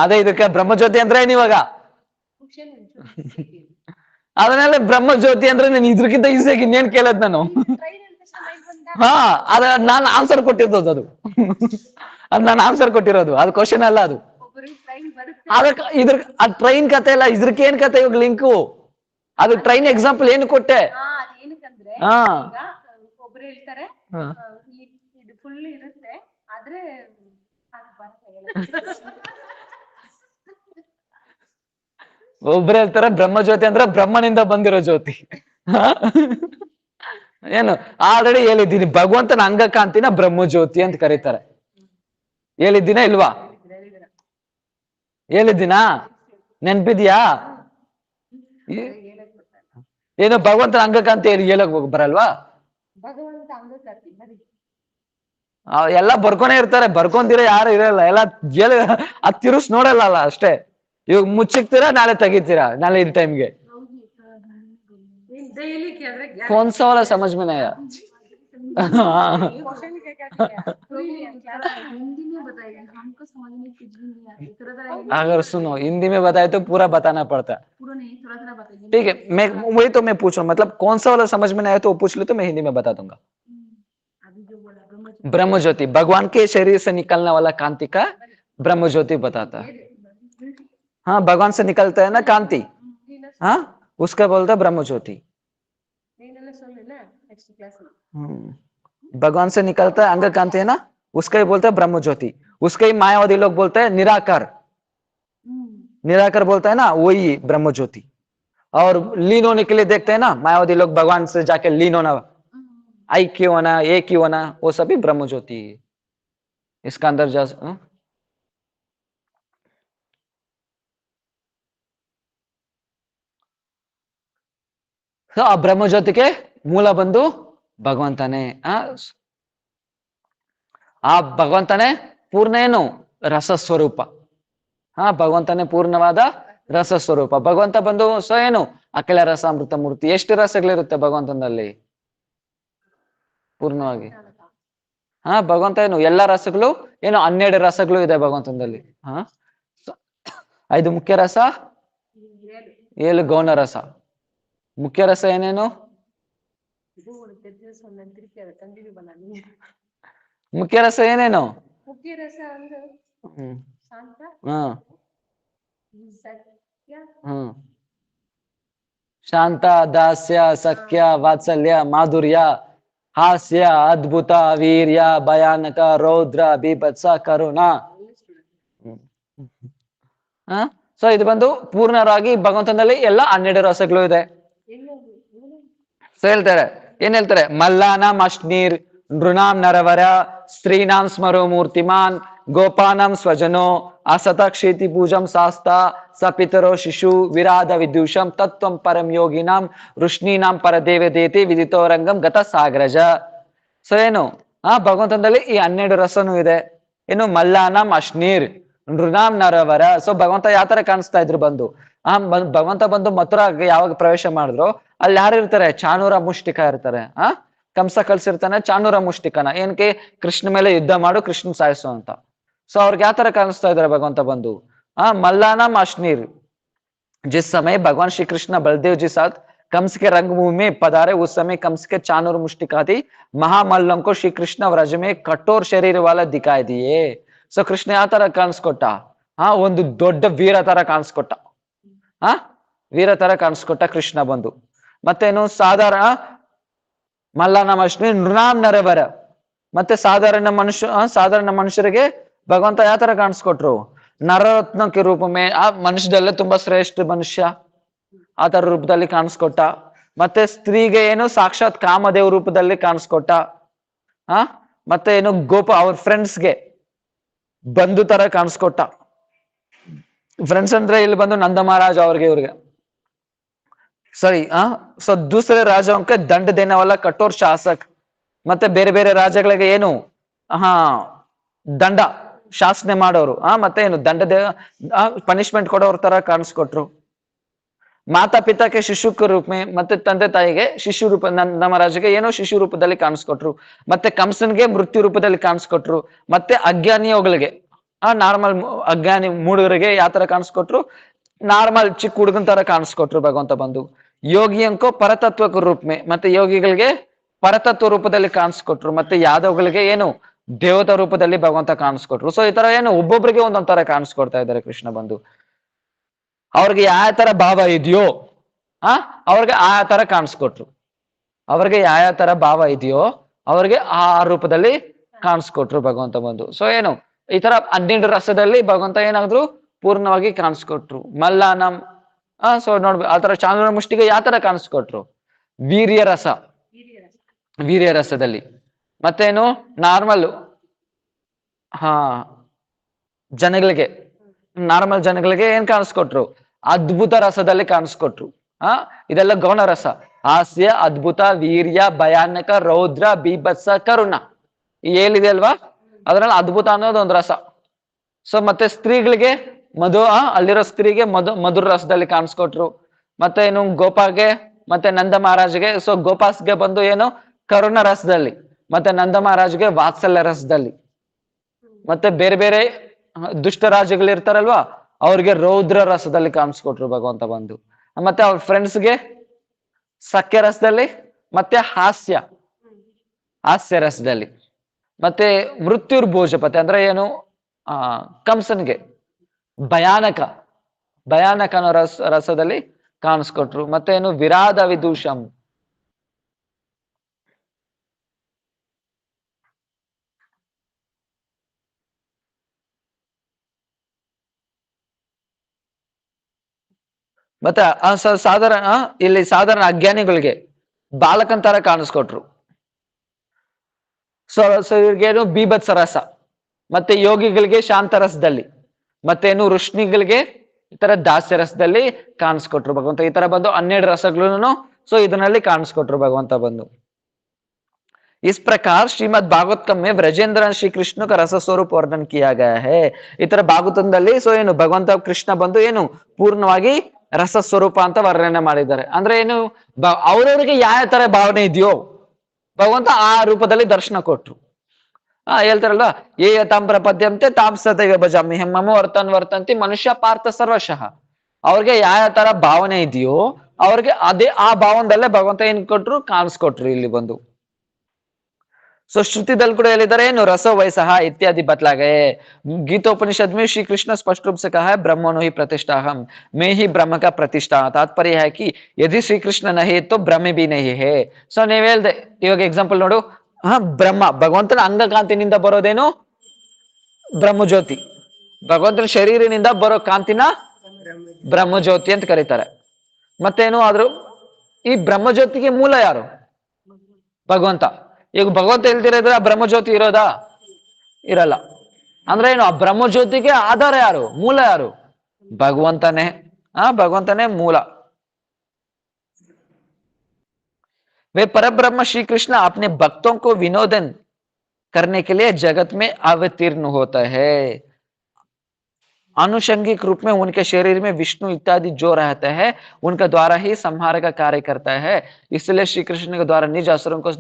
ಅದೇ ಇದಕ್ಕೆ ಬ್ರಹ್ಮಜ್ಯೋತಿ ಅಂದ್ರೆ ಏನ್ ಇವಾಗ? ಅದನ್ನೆಲ್ಲ ಬ್ರಹ್ಮ ಜ್ಯೋತಿ ಅಂದ್ರೆ ನೀನ್ ಇದ್ರಕ್ಕಿಂತ ಈಸಿಯಾಗಿ ಇನ್ನೇನ್ ಕೇಳದ್ ನಾನು. ಹಾ ಅದ ನಾನು ಆನ್ಸರ್ ಕೊಟ್ಟಿರೋದು ಅದು. ಅದ್ ನಾನು ಆನ್ಸರ್ ಕೊಟ್ಟಿರೋದು, ಅದು ಕ್ವಶನ್ ಅಲ್ಲ ಅದು. ಅದಕ್ಕೆ ಇದ್ರ ಅದ್ ಟ್ರೈನ್ ಕತೆ ಇಲ್ಲ, ಇದ್ರಕ್ಕೆ ಏನ್ ಕತೆ ಇವಾಗ ಲಿಂಕು? ಅದು ಟ್ರೈನ್ ಎಕ್ಸಾಂಪಲ್ ಏನು ಕೊಟ್ಟೆ? ಹಾ ಒಬ್ರು ಹೇಳ್ತಾರೆ ಇದು ಫುಲ್ ಇರುತ್ತೆ ಆದ್ರೆ ಒಬ್ರು ಹೇಳ್ತಾರೆ ಬ್ರಹ್ಮ ಜ್ಯೋತಿ ಅಂದ್ರೆ ಬ್ರಹ್ಮನಿಂದ ಬಂದಿರೋ ಜ್ಯೋತಿ. ಏನು ಆಲ್ರೆಡಿ ಹೇಳಿದ್ದೀನಿ, ಭಗವಂತನ ಅಂಗಕಾಂತಿನ ಬ್ರಹ್ಮ ಜ್ಯೋತಿ ಅಂತ ಕರೀತಾರೆ. ಹೇಳಿದ್ದೀನಾ ಇಲ್ವಾ? ಹೇಳಿದ್ದೀನಾ? ನೆನ್ಪಿದ್ಯಾ? ಏನು ಭಗವಂತನ ಅಂಗಕಾಂತಿ ಹೇಳಕ್ ಬರಲ್ವಾ? ಭಗವಂತ ಅಂಗಕಾಂತಿ ಬರೀ ಎಲ್ಲ ಬರ್ಕೊನೇ ಇರ್ತಾರೆ, ಬರ್ಕೊಂತೀರ ಯಾರು ಇರಲ್ಲ, ಎಲ್ಲ ಅದ್ ತಿರುಸ್ ನೋಡಲ್ಲ ಅಷ್ಟೇ. ಇವಾಗ ಮುಚ್ಚಿಕ್ತೀರಾ, ನಾಳೆ ತೆಗಿತೀರಾ, ನಾಳೆ ಇದ್ ಟೈಮ್ಗೆ. डेली ಕೇಳಿದ್ರೆ कौन सा वाला समझ में नहीं आया? क्वेश्चन के क्या किया हिंदी में बताइए, हमको समझ में कुछ भी नहीं आती, थोड़ा अगर सुनो हिंदी में बताए तो पूरा बताना पड़ता है। पूरा नहीं, थोड़ा बताइए। ठीक है, मैं वही तो मैं पूछ रहा हूँ, मतलब कौन सा वाला समझ में नहीं आया तो वो पूछ लो, तो मैं हिंदी में बता दूंगा। अभी जो बोला ब्रह्म ज्योति भगवान के शरीर से निकलने वाला कांति का ब्रह्म ज्योति बताता है। हाँ, भगवान से निकलता है ना कांति, हाँ उसका बोलता है ब्रह्म ज्योति। भगवान से निकलता है अंग कांति है ना, उसका ही बोलता है ब्रह्म ज्योति। उसका ही मायावादी लोग बोलते हैं निराकार, निराकार बोलता है ना, वही ब्रह्म ज्योति। और लीन होने के लिए देखते हैं ना मायावादी लोग, भगवान से जाके लीन होना, ऐक्य होना, एक ही होना, वो सभी ब्रह्म ज्योति है। इसका अंदर जा ಆ ಬ್ರಹ್ಮ ಜ್ಯೋತಿಗೆ ಮೂಲ ಬಂದು ಭಗವಂತನೇ. ಆ ಭಗವಂತನೇ ಪೂರ್ಣ ಏನು ರಸ ಸ್ವರೂಪ. ಭಗವಂತನೇ ಪೂರ್ಣವಾದ ರಸ ಸ್ವರೂಪ. ಭಗವಂತ ಬಂದು ಏನು ಅಖಿಲ ರಸ ಅಮೃತ ಮೂರ್ತಿ. ಎಷ್ಟು ರಸಗಳಿರುತ್ತೆ ಭಗವಂತನಲ್ಲಿ ಪೂರ್ಣವಾಗಿ? ಭಗವಂತ ಏನು ಎಲ್ಲಾ ರಸಗಳು ಏನು 12 ರಸಗಳು ಇದೆ ಭಗವಂತನಲ್ಲಿ. 5 ಮುಖ್ಯ ರಸ, 7 ಗೌಣ ರಸ. ಮುಖ್ಯ ರಸ ಏನೇನು? ಮುಖ್ಯ ರಸ ಏನೇನು? ಮುಖ್ಯ ರಸ ಅಂದ್ರೆ ಶಾಂತ, ಶಾಂತ, ದಾಸ್ಯ, ಸಖ್ಯ, ವಾತ್ಸಲ್ಯ, ಮಾಧುರ್ಯ, ಹಾಸ್ಯ, ಅದ್ಭುತ, ವೀರ್ಯ, ಭಯಾನಕ, ರೌದ್ರ, ಬೀಭತ್ಸ, ಕರುಣ. ಸೊ ಇದು ಬಂದು ಪೂರ್ಣರಾಗಿ ಭಗವಂತನಲ್ಲಿ ಎಲ್ಲ 12 ರಸಗಳು ಇದೆ. ಸೊ ಹೇಳ್ತಾರೆ, ಏನ್ ಹೇಳ್ತಾರೆ? ಮಲ್ಲಾನಾಂ ಅಶ್ನೀರ್, ನೃಣಾಂ ನರವರ, ಸ್ತ್ರೀನಾಂ ಸ್ಮರೋ ಮೂರ್ತಿಮಾನ್, ಗೋಪಾನಾಂ ಸ್ವಜನೋ, ಅಸತ ಕ್ಷೇತಿ ಪೂಜಂ ಶಾಸ್ತ, ಸಪಿತರೋ ಶಿಶು ವಿರಾಧ ವಿದ್ಯುಷಂ, ತತ್ವಂ ಪರಂ ಯೋಗಿನಾಂ ವೃಷ್ಣೀನಾಂ ಪರದೇವದೇತಿ ವಿದಿತೋರಂಗಂ ಗತ ಸಾಗರಜ. ಸೊ ಏನು ಭಗವಂತನಲ್ಲಿ ಈ 12 ರಸನೂ ಇದೆ. ಏನು ಮಲ್ಲಾನಾಂ ಅಶ್ನೀರ್, ನೃಣಾಂ ನರವರ. ಸೊ ಭಗವಂತ ಯಾವ ತರ ಕಾಣಿಸ್ತಾ ಇದ್ರು ಬಂದು? ಭಗವಂತ ಬಂದು ಮಥುರಾ ಯಾವಾಗ ಪ್ರವೇಶ ಮಾಡಿದ್ರು, ಅಲ್ಲಿ ಯಾರು ಇರ್ತಾರೆ? ಚಾಣೂರ ಮುಷ್ಟಿಕ ಇರ್ತಾರೆ. ಕಂಸ ಕಳ್ಸಿರ್ತಾನೆ ಚಾಣೂರ ಮುಷ್ಟಿಕನ, ಏನಕ್ಕೆ? ಕೃಷ್ಣ ಮೇಲೆ ಯುದ್ಧ ಮಾಡು, ಕೃಷ್ಣ ಸಾಯಿಸು ಅಂತ. ಸೊ ಅವ್ರಿಗೆ ಯಾವ ತರ ಕಾಣಿಸ್ತಾ ಇದಾರೆ ಭಗವಂತ ಬಂದು? मल्लानाम अश्नीर, जिस समय भगवान श्री कृष्ण बलदेव जी साथ कंस के रंगभूमि में पधारे, उस समय कंस के चाणूर मुष्टिकादि महामल्लों को श्री कृष्ण व्रज में कठोर शरीर वाला दिखाई दिए. ಸೊ ಕೃಷ್ಣ ಯಾವ ತರ ಕಾಣಿಸ್ಕೊಟ್ಟ? ಒಂದು ದೊಡ್ಡ ವೀರ ತರ ಕಾಣಿಸ್ಕೊಟ್ಟ. ವೀರ ತರ ಕಾಣಿಸ್ಕೊಟ್ಟ ಕೃಷ್ಣ ಬಂದು. ಮತ್ತೇನು? ಸಾಧಾರಣ ಮಲ್ಲಾನಾಂ ಅಶ್ನೀರ್, ನೃಣಾಂ ನರವರ. ಮತ್ತೆ ಸಾಧಾರಣ ಮನುಷ್ಯರಿಗೆ ಭಗವಂತ ಯಾವ ತರ ಕಾಣಿಸ್ಕೊಟ್ರು? ನರರತ್ನ ಕೆ ರೂಪ ಮೇ. ಮನುಷ್ಯದಲ್ಲೇ ತುಂಬಾ ಶ್ರೇಷ್ಠ ಮನುಷ್ಯ, ಆ ತರ ರೂಪದಲ್ಲಿ ಕಾಣಿಸ್ಕೊಟ್ಟ. ಮತ್ತೆ ಸ್ತ್ರೀಗೆ ಏನು? ಸಾಕ್ಷಾತ್ ಕಾಮದೇವ ರೂಪದಲ್ಲಿ ಕಾಣಿಸ್ಕೊಟ್ಟ. ಮತ್ತೆ ಏನು? ಗೋಪ ಅವ್ರ ಫ್ರೆಂಡ್ಸ್ಗೆ ಬಂಧು ತರ ಕಾಣಿಸ್ಕೊಟ್ಟ. ಫ್ರೆಂಡ್ಸ್ ಅಂದ್ರೆ ಇಲ್ಲಿ ಬಂದು ನಂದ ಮಹಾರಾಜ್ ಅವ್ರಿಗೆ ಇವ್ರಿಗೆ ಸರಿ. ಸೊ ದೂಸರೆ ರಾಜಕ್ಕೆ ದಂಡ ದೇನೆ ವಾಲ ಕಠೋರ್ ಶಾಸಕ್. ಮತ್ತೆ ಬೇರೆ ಬೇರೆ ರಾಜ್ಯಗಳಿಗೆ ಏನು ದಂಡ ಶಾಸನೆ ಮಾಡೋರು, ಮತ್ತೆ ಏನು ದಂಡ ಪನಿಷ್ಮೆಂಟ್ ಕೊಡೋರ್ ತರ ಕಾಣಿಸ್ಕೊಟ್ರು. ಮಾತಾ ಪಿತಾಕ್ಕೆ ಶಿಶುಕ ರೂಪ ಮೇ, ಮತ್ತೆ ತಂದೆ ತಾಯಿಗೆ ಶಿಶು ರೂಪ, ನಮ್ಮ ರಾಜ್ಯಕ್ಕೆ ಏನೋ ಶಿಶು ರೂಪದಲ್ಲಿ ಕಾಣಿಸ್ಕೊಟ್ರು. ಮತ್ತೆ ಕಂಸನ್ಗೆ ಮೃತ್ಯು ರೂಪದಲ್ಲಿ ಕಾಣಿಸ್ಕೊಟ್ರು. ಮತ್ತೆ ಅಜ್ಞಾನಿಗಳಿಗೆ ನಾರ್ಮಲ್ ಅಜ್ಞಾನಿ ಮೂಡುಗರಿಗೆ ಯಾವ ತರ ಕಾಣಿಸ್ಕೊಟ್ರು? ನಾರ್ಮಲ್ ಚಿಕ್ಕ ಹುಡುಗನ್ ತರ ಕಾಣಿಸ್ಕೊಟ್ರು ಭಗವಂತ ಬಂದು. ಯೋಗಿ ಅಂಕೋ ಪರತತ್ವ ರೂಪಮೆ, ಮತ್ತೆ ಯೋಗಿಗಳಿಗೆ ಪರತತ್ವ ರೂಪದಲ್ಲಿ ಕಾಣಿಸ್ಕೊಟ್ರು, ಮತ್ತೆ ಯಾದವ್ಗಳಿಗೆ ಏನು ದೇವತಾ ರೂಪದಲ್ಲಿ ಭಗವಂತ ಕಾಣಿಸ್ಕೊಟ್ರು. ಸೊ ಈ ತರ ಏನು ಒಬ್ಬೊಬ್ರಿಗೆ ಒಂದೊಂದ್ ತರ ಕಾಣಿಸ್ಕೊಡ್ತಾ ಇದ್ದಾರೆ ಕೃಷ್ಣ ಬಂದು. ಅವ್ರಿಗೆ ಯಾವ ತರ ಭಾವ ಇದೆಯೋ ಅವ್ರಿಗೆ ಆ ತರ ಕಾಣಿಸ್ಕೊಟ್ರು. ಅವ್ರಿಗೆ ಯಾವ ತರ ಭಾವ ಇದೆಯೋ ಅವ್ರಿಗೆ ಆ ರೂಪದಲ್ಲಿ ಕಾಣಿಸ್ಕೊಟ್ರು ಭಗವಂತ ಬಂದು. ಸೊ ಏನು ಈ ತರ 12 ರಸದಲ್ಲಿ ಭಗವಂತ ಏನಾದ್ರು ಪೂರ್ಣವಾಗಿ ಕಾಣಿಸ್ಕೊಟ್ರು. ಮಲ್ಲಾನಂ ಸೊ ನೋಡ್ಬೇಕು ಆ ತರ ಚಾಂದ್ರ ಮುಷ್ಟಿಗೆ ಯಾವ ತರ ಕಾಣಿಸ್ಕೊಟ್ರು, ವೀರ್ಯ ರಸ, ವೀರ್ಯ ರಸದಲ್ಲಿ. ಮತ್ತೇನು ನಾರ್ಮಲ್ ಜನಗಳಿಗೆ, ನಾರ್ಮಲ್ ಜನಗಳಿಗೆ ಏನ್ ಕಾಣಿಸ್ಕೊಟ್ರು, ಅದ್ಭುತ ರಸದಲ್ಲಿ ಕಾಣಿಸ್ಕೊಟ್ರು. ಇದೆಲ್ಲ ಗೌಣ ರಸ. ಹಾಸ್ಯ, ಅದ್ಭುತ, ವೀರ್ಯ, ಭಯಾನಕ, ರೌದ್ರ, ಬೀಭತ್ಸ, ಕರುಣ ಏನಿದೆ ಅಲ್ವಾ, ಅದ್ರಲ್ಲಿ ಅದ್ಭುತ ಅನ್ನೋದು ಒಂದು ರಸ. ಸೊ ಮತ್ತೆ ಸ್ತ್ರೀಗಳಿಗೆ ಅಲ್ಲಿರೋ ಸ್ತ್ರೀಗೆ ಮಧುರ ರಸದಲ್ಲಿ ಕಾಣಿಸ್ಕೊಟ್ರು. ಮತ್ತೆ ಏನು ಗೋಪಾಗೆ ಮತ್ತೆ ನಂದ ಮಹಾರಾಜ್ಗೆ, ಸೊ ಗೋಪಾಸ್ಗೆ ಬಂದು ಏನು ಕರುಣ ರಸದಲ್ಲಿ, ಮತ್ತೆ ನಂದ ಮಹಾರಾಜ್ಗೆ ವಾತ್ಸಲ್ಯ ರಸದಲ್ಲಿ, ಮತ್ತೆ ಬೇರೆ ಬೇರೆ ದುಷ್ಟರಾಜ್ಯಗಳು ಇರ್ತಾರಲ್ವಾ ಅವ್ರಿಗೆ ರೌದ್ರ ರಸದಲ್ಲಿ ಕಾಣಿಸ್ಕೊಟ್ರು ಭಗವಂತ ಬಂದು. ಮತ್ತೆ ಅವ್ರ ಫ್ರೆಂಡ್ಸ್ಗೆ ಸಖ್ಯ ರಸದಲ್ಲಿ, ಮತ್ತೆ ಹಾಸ್ಯ ರಸದಲ್ಲಿ, ಮತ್ತೆ ಮೃತ್ಯುರ್ ಭೋಜಪತಿ ಅಂದ್ರೆ ಏನು ಕಂಸನ್ಗೆ ಭಯಾನಕ ಅನ್ನೋ ರಸದಲ್ಲಿ ಕಾಣಿಸ್ಕೊಟ್ರು. ಮತ್ತೆ ಏನು ವಿರಾಧ ವಿದೂಷಂ, ಮತ್ತೆ ಇಲ್ಲಿ ಸಾಧಾರಣ ಅಜ್ಞಾನಿಗಳಿಗೆ ಬಾಲಕನ್ ತರ ಕಾಣಿಸ್ಕೊಟ್ರು. ಸೊ ಇವ್ರಿಗೇನು ಬೀಭತ್ಸ ರಸ, ಮತ್ತೆ ಯೋಗಿಗಳಿಗೆ ಶಾಂತರಸದಲ್ಲಿ, ಮತ್ತೇನು ಋಷಿಗಳಿಗೆ ಈ ತರ ದಾಸ್ಯ ರಸದಲ್ಲಿ ಕಾಣಿಸ್ಕೊಟ್ರು ಭಗವಂತ. ಈ ತರ ಬಂದು 12 ರಸಗಳನ್ನು ಸೊ ಇದರಲ್ಲಿ ಕಾಣಿಸ್ಕೊಟ್ರು ಭಗವಂತ ಬಂದು. इस प्रकार श्रीमद भागवतम में व्रजेंद्र श्री कृष्ण का रस स्वरूप वर्णन किया गया है. ಈ ತರ ಭಾಗವತದಲ್ಲಿ ಸೊ ಏನು ಭಗವಂತ ಕೃಷ್ಣ ಬಂದು ಏನು ಪೂರ್ಣವಾಗಿ ರಸ ಸ್ವರೂಪ ಅಂತ ವರ್ಣನೆ ಮಾಡಿದ್ದಾರೆ. ಅಂದ್ರೆ ಏನು ಅವ್ರವ್ರಿಗೆ ಯಾವ ತರ ಭಾವನೆ ಇದೆಯೋ ಭಗವಂತ ಆ ರೂಪದಲ್ಲಿ ದರ್ಶನ ಕೊಟ್ರು. ಹೇಳ್ತಾರಲ್ವಾ, ಏ ತಾಂ ಪ್ರಪದ್ಯಂತೆ ತಾಂ ಸದೈವ ಭಜಾಮಿ ಮಮ ವರ್ತಂತಿ ಮನುಷ್ಯ ಪಾರ್ಥ ಸರ್ವಶಃ. ಅವ್ರಿಗೆ ಯಾವ ತರ ಭಾವನೆ ಇದೆಯೋ ಅವ್ರಿಗೆ ಅದೇ ಆ ಭಾವನದಲ್ಲೇ ಭಗವಂತ ಏನ್ ಕೊಟ್ರು, ಕಾಣಿಸ್ಕೊಟ್ರು ಇಲ್ಲಿ ಬಂದು. ಸೊ ಶ್ರುತಿದಲ್ಲಿ ಕೂಡ ಹೇಳಿದ್ದಾರೆ ಏನು रसो वैसह इत्यादि बतला गए. गीतोपनिषद में श्री कृष्ण स्पष्ट रूप से कहा है ब्रह्मणो ही प्रतिष्ठाहम, मैं ही ब्रह्म का प्रतिष्ठा. तात्पर्य है कि यदि श्री कृष्ण नहीं तो ब्रह्म भी नहीं है. ಸೊ ನೀವ್ ಹೇಳ್ದೆ ಇವಾಗ ಎಕ್ಸಾಂಪಲ್ ನೋಡು, ಬ್ರಹ್ಮ ಭಗವಂತನ ಅಂಗಕಾಂತಿನಿಂದ ಬರೋದೇನು ಬ್ರಹ್ಮಜ್ಯೋತಿ, ಭಗವಂತನ ಶರೀರನಿಂದ ಬರೋ ಕಾಂತಿನ ಬ್ರಹ್ಮಜ್ಯೋತಿ ಅಂತ ಕರೀತಾರೆ. ಮತ್ತೇನು ಆದ್ರೂ ಈ ಬ್ರಹ್ಮಜ್ಯೋತಿಗೆ ಮೂಲ ಯಾರು, ಭಗವಂತ. ಈಗ ಭಗವಂತ ಹೇಳ್ತಿರೋದ್ರೆ ಆ ಬ್ರಹ್ಮಜ್ಯೋತಿ ಇರೋದಾ, ಇರಲ್ಲ. ಅಂದ್ರೆ ಏನು ಆ ಬ್ರಹ್ಮಜ್ಯೋತಿಗೆ ಆಧಾರ ಯಾರು, ಮೂಲ ಯಾರು, ಭಗವಂತನೇ. ಭಗವಂತನೇ ಮೂಲ. वे परब्रह्म श्री कृष्ण अपने भक्तों को विनोदन करने के लिए जगत में अवतीर्ण होता है. आनुषंगिक रूप में उनके शरीर में विष्णु इत्यादि जो रहता है उनका द्वारा ही संहार का कार्य करता है. इसलिए श्री कृष्ण के द्वारा निज असुरों को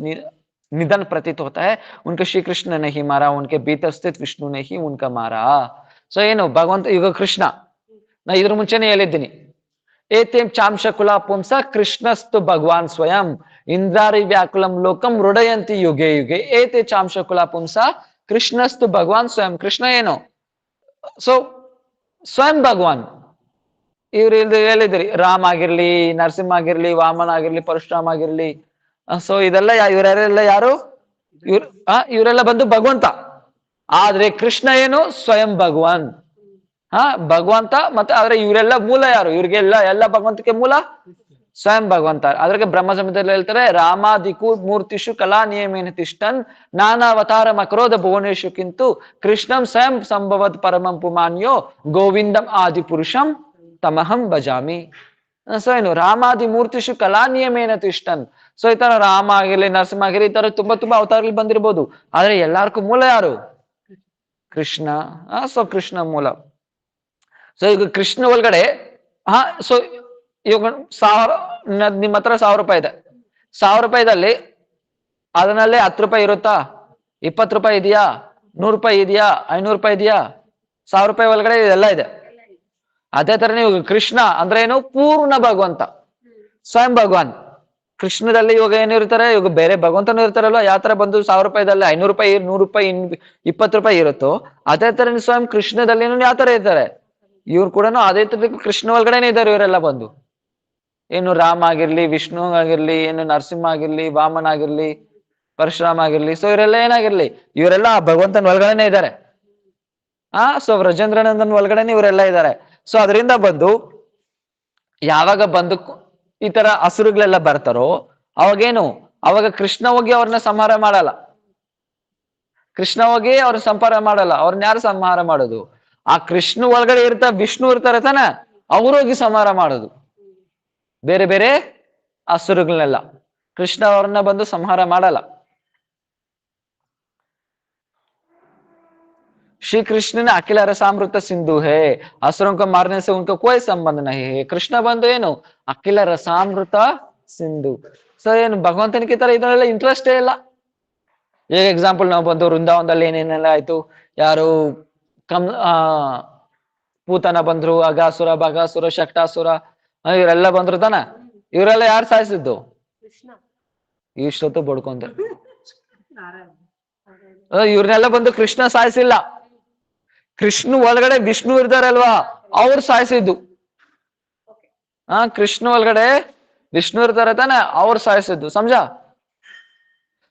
निधन प्रतीत होता है. उनके श्री कृष्ण ने ही मारा, उनके भीतर स्थित विष्णु ने ही उनका मारा. ಸೊ ಏನು ಭಗವಂತ ಈಗ ಕೃಷ್ಣ, ನಾ ಇದ್ರ ಮುಂಚೆನೆ ಹೇಳಿದ್ದೀನಿ, ಏತೇಂ ಚಾಂಶಕುಲ ಪುಂಸ ಕೃಷ್ಣಸ್ತು ಭಗವಾನ್ ಸ್ವಯಂ ಇಂದ್ರಾರಿ ವ್ಯಾಕುಲಂ ಲೋಕಂ ಹೃದಯಂತಿ ಯುಗೆ ಯುಗೆ. ಏತೆ ಚಾಂಶಕುಲ ಪುಂಸ ಕೃಷ್ಣಸ್ತು ಭಗವಾನ್ ಸ್ವಯಂ. ಕೃಷ್ಣ ಏನು, ಸೊ ಸ್ವಯಂ ಭಗವಾನ್. ಇವ್ರು ಹೇಳಿದ್ರಿ ರಾಮ್ ಆಗಿರ್ಲಿ, ನರಸಿಂಹ ಆಗಿರ್ಲಿ, ವಾಮನ ಆಗಿರ್ಲಿ, ಪರಶುರಾಮ ಆಗಿರ್ಲಿ, ಸೊ ಇದೆಲ್ಲ ಇವರೆಲ್ಲ ಯಾರು, ಇವರೆಲ್ಲ ಬಂದು ಭಗವಂತ. ಆದ್ರೆ ಕೃಷ್ಣ ಏನು ಸ್ವಯಂ ಭಗವಾನ್, ಭಗವಂತ. ಮತ್ತೆ ಆದ್ರೆ ಇವರೆಲ್ಲ ಮೂಲ ಯಾರು, ಇವ್ರಿಗೆಲ್ಲ ಎಲ್ಲ ಭಗವಂತಕ್ಕೆ ಮೂಲ ಸ್ವಯಂ ಭಗವಂತ. ಅದ್ರಿಗೆ ಬ್ರಹ್ಮ ಸಂಹಿತೆಯಲ್ಲಿ ಹೇಳ್ತಾರೆ, ರಾಮಾದಿಕು ಮೂರ್ತಿಷು ಕಲಾ ನಿಯಮೇನ ತಿಷ್ಟನ್ ನಾನಾವತಾರ ಮಕರೋಧ ಭುವನೇಶು ಕಿಂತು ಕೃಷ್ಣಂ ಸ್ವಯಂ ಸಂಭವದ್ ಪರಮಂ ಪುಮಾನ್ಯೋ ಗೋವಿಂದಂ ಆದಿ ಪುರುಷಂ ತಮಹಂ ಭಜಾಮಿ. ಸೊ ಏನು ರಾಮಾದಿ ಮೂರ್ತಿಷು ಕಲಾ ನಿಯಮೇನ ತಿಷ್ಟನ್. ಸೊ ಈ ತರ ರಾಮ ಆಗಿರ್ಲಿ, ನರಸಿಂಹ ಆಗಿರ್ಲಿ, ಈ ತರ ತುಂಬಾ ಅವತಾರಗಳು ಬಂದಿರ್ಬೋದು. ಆದ್ರೆ ಎಲ್ಲಾರ್ಗೂ ಮೂಲ ಯಾರು, ಕೃಷ್ಣ. ಸೊ ಕೃಷ್ಣ ಮೂಲ. ಸೊ ಈಗ ಕೃಷ್ಣ ಒಳಗಡೆ ಸೊ ಇವಾಗ ನಿಮ್ಮ ಹತ್ರ 1000 ರೂಪಾಯಿ ಇದೆ. 1000 ರೂಪಾಯಿದಲ್ಲಿ ಅದರಲ್ಲಿ 10 ರೂಪಾಯಿ ಇರುತ್ತಾ, 20 ರೂಪಾಯಿ ಇದೆಯಾ, 100 ರೂಪಾಯಿ ಇದೆಯಾ, 500 ರೂಪಾಯಿ ಇದೆಯಾ? 1000 ರೂಪಾಯಿ ಒಳಗಡೆ ಇದೆಲ್ಲ ಇದೆ. ಅದೇ ತರ ನೀವು ಕೃಷ್ಣ ಅಂದ್ರೆ ಏನು, ಪೂರ್ಣ ಭಗವಂತ, ಸ್ವಯಂ ಭಗವಾನ್. ಕೃಷ್ಣದಲ್ಲಿ ಇವಾಗ ಏನಿರ್ತಾರೆ, ಇವಾಗ ಬೇರೆ ಭಗವಂತನೂ ಇರ್ತಾರಲ್ವಾ, ಯಾವ ತರ ಬಂದು 1000 ರೂಪಾಯಿದಲ್ಲಿ 500 ರೂಪಾಯಿ 100 ರೂಪಾಯಿ 20 ರೂಪಾಯಿ ಇರುತ್ತೋ, ಅದೇ ತರ ಸ್ವಯಂ ಕೃಷ್ಣದಲ್ಲಿ ಯಾವ ತರ ಇರ್ತಾರೆ, ಇವ್ರು ಕೂಡ ಅದೇ ತರ ಕೃಷ್ಣ ಒಳಗಡೆನೆ ಇದ್ದಾರೆ ಇವರೆಲ್ಲ ಬಂದು. ಏನು ರಾಮ ಆಗಿರ್ಲಿ, ವಿಷ್ಣು ಆಗಿರ್ಲಿ, ಏನು ನರಸಿಂಹ ಆಗಿರ್ಲಿ, ವಾಮನ ಆಗಿರ್ಲಿ, ಪರಶುರಾಮ ಆಗಿರ್ಲಿ, ಸೊ ಇವರೆಲ್ಲ ಏನಾಗಿರ್ಲಿ, ಇವರೆಲ್ಲ ಭಗವಂತನ ಒಳಗಡೆನೆ ಇದ್ದಾರೆ. ಸೊ ವ್ರಜೇಂದ್ರನಂದನ್ ಒಳಗಡೆನೆ ಇವರೆಲ್ಲ ಇದ್ದಾರೆ. ಸೊ ಅದರಿಂದ ಬಂದು ಯಾವಾಗ ಬಂದು ಈ ತರ ಹಸುರುಗಳೆಲ್ಲ ಬರ್ತಾರೋ ಅವಾಗೇನು, ಅವಾಗ ಕೃಷ್ಣ ಹೋಗಿ ಅವ್ರನ್ನ ಸಂಹಾರ ಮಾಡಲ್ಲ. ಕೃಷ್ಣ ಹೋಗಿ ಅವ್ರ ಸಂಹಾರ ಮಾಡಲ್ಲ. ಅವ್ರನ್ನ ಯಾರು ಸಂಹಾರ ಮಾಡೋದು? ಆ ಕೃಷ್ಣ ಒಳಗಡೆ ವಿಷ್ಣು ಇರ್ತಾರೆ ತಾನೆ, ಅವ್ರು ಹೋಗಿ ಸಂಹಾರ ಮಾಡೋದು ಬೇರೆ ಬೇರೆ ಹಸುರುಗಳನ್ನೆಲ್ಲ. ಕೃಷ್ಣ ಅವ್ರನ್ನ ಬಂದು ಸಂಹಾರ ಮಾಡಲ್ಲ. श्री कृष्ण ने अखिल रसामृत सिंधु है, असुरों को मारने से उनको कोई संबंध नहीं है. ಕೃಷ್ಣ ಬಂದು ಏನು, ಅಖಿಲ ರಸಾಮೃತ ಸಿಂಧು. ಸೊ ಏನು ಭಗವಂತನಿಗೆ ತರ ಇದನ್ನೆಲ್ಲ ಇಂಟ್ರೆಸ್ಟೇ ಇಲ್ಲ. ಈಗ ಎಕ್ಸಾಂಪಲ್ ನಾವು ಬಂದು ವೃಂದಾವನದಲ್ಲಿ ಏನೇನೆಲ್ಲ ಆಯ್ತು, ಯಾರು ಪೂತನ ಬಂದ್ರು, ಅಗಾಸುರ, ಬಗಾಸುರ, ಶಕ್ಟಾಸುರ, ಇವರೆಲ್ಲ ಬಂದ್ರು ತಾನ. ಇವರೆಲ್ಲ ಯಾರು ಸಾಯಿಸಿದ್ದು? ಇಷ್ಟೊತ್ತು ಬಡ್ಕೊಂತ ಇವ್ರನ್ನೆಲ್ಲ ಬಂದು ಕೃಷ್ಣ ಸಾಯಿಸಿಲ್ಲ. ಕೃಷ್ಣ ಒಳಗಡೆ ವಿಷ್ಣು ಇರ್ತಾರಲ್ವಾ, ಅವ್ರು ಸಾಯಿಸಿದ್ದು. ಕೃಷ್ಣ ಒಳಗಡೆ ವಿಷ್ಣು ಇರ್ತಾರೆ ತಾನೆ, ಅವ್ರು ಸಾಯಿಸಿದ್ದು. ಸಮಜಾ?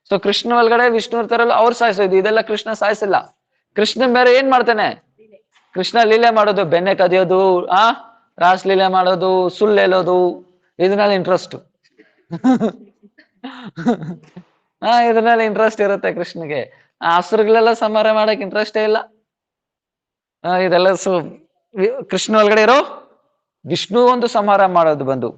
ಸೊ ಕೃಷ್ಣ ಒಳಗಡೆ ವಿಷ್ಣು ಇರ್ತಾರಲ್ಲ, ಅವ್ರು ಸಾಯಿಸಿದ್ದು. ಇದೆಲ್ಲ ಕೃಷ್ಣ ಸಾಯಿಸಿಲ್ಲ. ಕೃಷ್ಣ ಬೇರೆ ಏನ್ ಮಾಡ್ತಾನೆ? ಕೃಷ್ಣ ಲೀಲೆ ಮಾಡೋದು, ಬೆಣ್ಣೆ ಕದಿಯೋದು, ರಾಸ್ ಲೀಲೆ ಮಾಡೋದು, ಸುಳ್ಳು ಹೇಳೋದು, ಇದನ್ನೆಲ್ಲ ಇಂಟ್ರೆಸ್ಟ್. ಇದನ್ನೆಲ್ಲ ಇಂಟ್ರೆಸ್ಟ್ ಇರುತ್ತೆ ಕೃಷ್ಣಗೆ. ಹಸುರುಗಳೆಲ್ಲ ಸಂಹಾರ ಮಾಡಕ್ ಇಂಟ್ರೆಸ್ಟೇ ಇಲ್ಲ. ಇದೆಲ್ಲ ಕೃಷ್ಣ ಒಳಗಡೆ ಇರೋ ವಿಷ್ಣು ಒಂದು ಸಂಹಾರ ಮಾಡೋದು ಬಂದು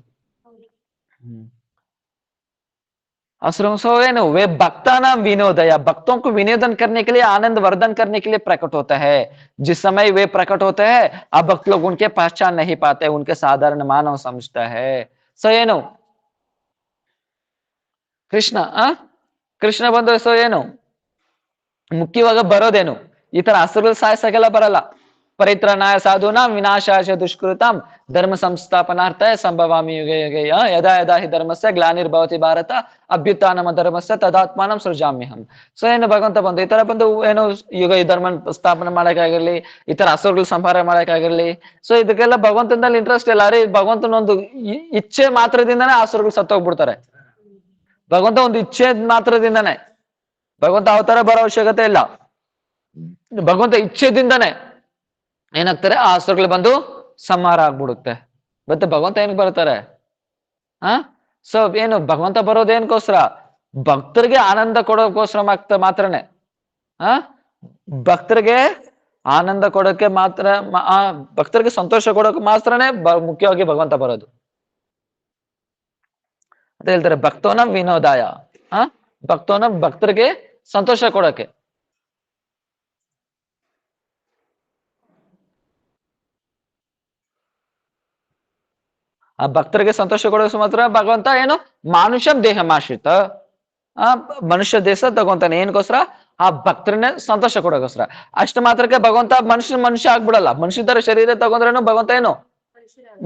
असुरों सो है वे भक्ता नाम विनोदया, भक्तों को विनोदन करने के लिए, आनंद वर्धन करने के लिए प्रकट होता है. जिस समय वे प्रकट होते हैं, अब भक्त लोग उनके पहचान नहीं पाते, उनके साधारण मानव समझता है. सो ಏನು ಕೃಷ್ಣ ಕೃಷ್ಣ ಬಂದು ಸೊ ಏನು ಮುಖ್ಯವಾಗ ಬರೋದೇನು, ಈ ತರ ಹಸುರು ಸಾಯಿಸಕ್ಕೆಲ್ಲ ಬರಲ್ಲ. ಪರಿತ್ರಾಣಾಯ ಸಾಧೂನಾಂ ವಿನಾಶಾಯ ದುಷ್ಕೃತಾಂ ಧರ್ಮ ಸಂಸ್ಥಾಪನಾರ್ಥಾಯ ಸಂಭವಾಮಿ ಯುಗೆ ಯುಗೆ ಯದಾ ಯದಾ ಹಿ ಧರ್ಮಸ್ಯ ಗ್ಲಾನಿರ್ಭವತಿ ಭಾರತ ಅಭ್ಯುತ್ಥಾನಮ ಧರ್ಮಸ್ಯ ತದಾತ್ಮಾನಂ ಸೃಜಾಮ್ಯಹಂ. ಸೊ ಏನು ಭಗವಂತ ಬಂದು ಈ ತರ ಬಂದು ಏನು ಯುಗ ಈ ಧರ್ಮ ಸ್ಥಾಪನೆ ಮಾಡಕ್ಕಾಗಿರ್ಲಿ, ಈ ತರ ಹಸುರುಗಳು ಸಂಹಾರ ಮಾಡಕ್ಕಾಗಿರ್ಲಿ, ಸೊ ಇದಕ್ಕೆಲ್ಲ ಭಗವಂತನಲ್ಲಿ ಇಂಟ್ರೆಸ್ಟ್ ಇಲ್ಲ. ಅರೆ ಭಗವಂತನ ಒಂದು ಇಚ್ಛೆ ಮಾತ್ರದಿಂದಾನೇ ಹಸುರುಗಳು ಸತ್ತೋಗ್ಬಿಡ್ತಾರೆ. ಭಗವಂತ ಒಂದು ಇಚ್ಛೆ ಮಾತ್ರದಿಂದಾನೆ, ಭಗವಂತ ಅವತಾರ ಬರೋ ಅವಶ್ಯಕತೆ ಇಲ್ಲ. ಭಗವಂತ ಇಚ್ಛೆದಿಂದಾನೆ ಏನಾಗ್ತಾರೆ, ಆ ಹಸುರುಗಳು ಬಂದು ಸಂಹಾರ ಆಗ್ಬಿಡುತ್ತೆ. ಮತ್ತೆ ಭಗವಂತ ಏನಕ್ಕೆ ಬರ್ತಾರೆ? ಸೊ ಏನು ಭಗವಂತ ಬರೋದೇನಕ್ಕೋಸ್ಕರ? ಭಕ್ತರಿಗೆ ಆನಂದ ಕೊಡೋಕೋಸ್ಕರ ಮಾತ್ರನೇ. ಭಕ್ತರಿಗೆ ಆನಂದ ಕೊಡೋಕೆ ಮಾತ್ರ, ಭಕ್ತರಿಗೆ ಸಂತೋಷ ಕೊಡೋಕೆ ಮಾತ್ರನೇ ಮುಖ್ಯವಾಗಿ ಭಗವಂತ ಬರೋದು ಅಂತ ಹೇಳ್ತಾರೆ. ಭಕ್ತೋನ ವಿನೋದಾಯ, ಭಕ್ತೋನ ಭಕ್ತರಿಗೆ ಸಂತೋಷ ಕೊಡೋಕೆ. ಆ ಭಕ್ತರಿಗೆ ಸಂತೋಷ ಕೊಡೋಕೆ ಮಾತ್ರ ಭಗವಂತ ಏನು ಮಾನುಷಂ ದೇಹಮಾಶ್ರಿತ, ಮನುಷ್ಯ ದೇಶ ತಗೊಂತಾನೆ. ಏನಕ್ಕೋಸ್ಕರ? ಆ ಭಕ್ತರನ್ನೇ ಸಂತೋಷ ಕೊಡೋಕೋಸ್ಕರ. ಅಷ್ಟು ಮಾತ್ರಕ್ಕೆ ಭಗವಂತ ಮನುಷ್ಯ ಆಗ್ಬಿಡಲ್ಲ. ಮನುಷ್ಯ ತರ ಶರೀರ ತಗೊಂಡ್ರೇನು ಭಗವಂತ ಏನು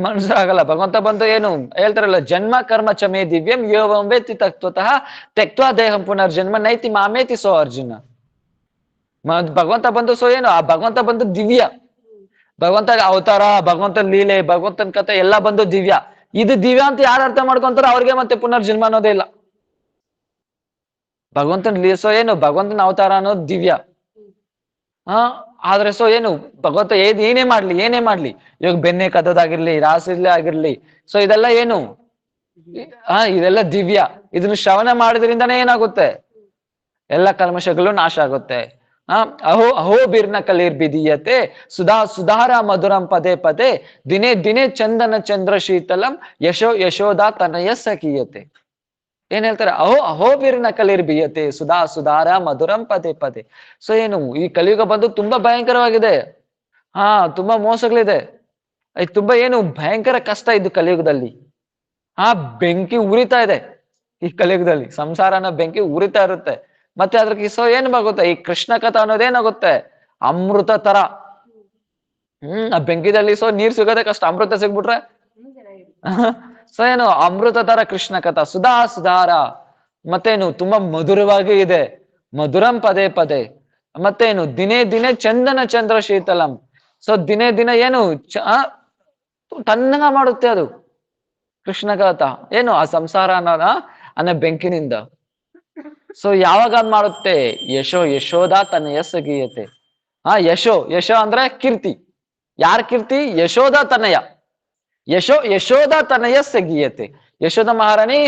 ಮನುಷ್ಯ ಆಗಲ್ಲ. ಭಗವಂತ ಬಂದು ಏನು ಹೇಳ್ತಾರಲ್ಲ, ಜನ್ಮ ಕರ್ಮ ಚಮೇ ದಿವ್ಯಂ ಯೋವಂ ವೇತ್ತಿ ತತ್ವತಃ ತ್ಯಕ್ತ್ವಾ ದೇಹಂ ಪುನರ್ಜನ್ಮ ನೈತಿ ಮಾಮೇತಿ ಸೋ ಅರ್ಜುನ. ಭಗವಂತ ಬಂದು ಸೊ ಏನು, ಆ ಭಗವಂತ ಬಂದು ದಿವ್ಯ. ಭಗವಂತ ಅವತಾರ, ಭಗವಂತನ ಲೀಲೆ, ಭಗವಂತನ ಕಥೆ ಎಲ್ಲ ಬಂದು ದಿವ್ಯ. ಇದು ದಿವ್ಯ ಅಂತ ಯಾರು ಅರ್ಥ ಮಾಡ್ಕೊಂತಾರೋ ಅವ್ರಿಗೆ ಮತ್ತೆ ಪುನರ್ಜನ್ಮ ಅನ್ನೋದೇ ಇಲ್ಲ. ಭಗವಂತನ ಲೀಸೋ ಏನು, ಭಗವಂತನ ಅವತಾರ ಅನ್ನೋದು ದಿವ್ಯ. ಆದ್ರೆ ಸೊ ಏನು ಭಗವಂತ ಏನೇ ಮಾಡ್ಲಿ, ಇವಾಗ ಬೆನ್ನೆ ಕದೋದಾಗಿರ್ಲಿ, ರಾಸಲೀಲೆ ಆಗಿರ್ಲಿ, ಸೊ ಇದೆಲ್ಲ ಏನು ಇದೆಲ್ಲ ದಿವ್ಯ. ಇದನ್ನ ಶ್ರವಣ ಮಾಡೋದ್ರಿಂದಾನೇ ಏನಾಗುತ್ತೆ, ಎಲ್ಲ ಕಲ್ಮಶಗಳು ನಾಶ ಆಗುತ್ತೆ. ಅಹೋ ಅಹೋ ಬಿರ್ನ ಕಲಿರ್ ಬಿದೀಯತೆ ಸುಧಾರ ಮಧುರಂ ಪದೇ ಪದೇ ದಿನೇ ದಿನೇ ಚಂದನ ಚಂದ್ರ ಶೀತಲಂ ಯಶೋದಾ ತನಯ ಸಖೀಯತೆ. ಏನ್ ಹೇಳ್ತಾರೆ? ಅಹೋ ಅಹೋ ಬಿರ್ನ ಕಲಿರ್ ಬಿಯತೆ ಸುಧಾರ ಮಧುರಂ ಪದೇ ಪದೇ. ಸೊ ಏನು ಈ ಕಲಿಯುಗ ಬಂದು ತುಂಬಾ ಭಯಂಕರವಾಗಿದೆ. ತುಂಬಾ ಮೋಸಗಳಿದೆ. ತುಂಬಾ ಏನು ಭಯಂಕರ ಕಷ್ಟ ಇದು ಕಲಿಯುಗದಲ್ಲಿ. ಬೆಂಕಿ ಉರಿತಾ ಇದೆ ಈ ಕಲಿಯುಗದಲ್ಲಿ. ಸಂಸಾರನ ಬೆಂಕಿ ಉರಿತಾ ಇರುತ್ತೆ. ಮತ್ತೆ ಅದ್ರ ಸೊ ಏನ್ ಆಗುತ್ತೆ, ಈ ಕೃಷ್ಣ ಕಥಾ ಅನ್ನೋದೇನಾಗುತ್ತೆ, ಅಮೃತ ತರ. ಆ ಬೆಂಕಿದಲ್ಲಿ ಸೊ ನೀರ್ ಸಿಗೋದೇ ಕಷ್ಟ, ಅಮೃತ ಸಿಗ್ಬಿಟ್ರೆ ಸೊ ಏನು ಅಮೃತ ತರ ಕೃಷ್ಣ ಕಥಾ, ಸುಧಾ ಸುಧಾರ, ಮತ್ತೇನು ತುಂಬಾ ಮಧುರವಾಗಿ ಇದೆ, ಮಧುರಂ ಪದೇ ಪದೇ, ಮತ್ತೇನು ದಿನೇ ದಿನೇ ಚಂದನ ಚಂದ್ರ ಶೀತಲಂ, ಸೊ ದಿನೇ ದಿನ ಏನು ತಣ್ಣಗ ಮಾಡುತ್ತೆ ಅದು ಕೃಷ್ಣ ಕಥಾ, ಏನು ಆ ಸಂಸಾರ ಅನ್ನೋ ಬೆಂಕಿನಿಂದ. ಸೊ ಯಾವಾಗ ಅದ್ ಮಾಡುತ್ತೆ, ಯಶೋದ ತನಯ ಸಗೀಯತೆ. ಯಶೋ ಅಂದ್ರೆ ಕೀರ್ತಿ, ಯಾರ ಕೀರ್ತಿ, ಯಶೋದ ತನಯ, ಯಶೋದ ತನಯ ಸಗೀಯತೆ, ಯಶೋದ ಮಹಾರಾಣಿ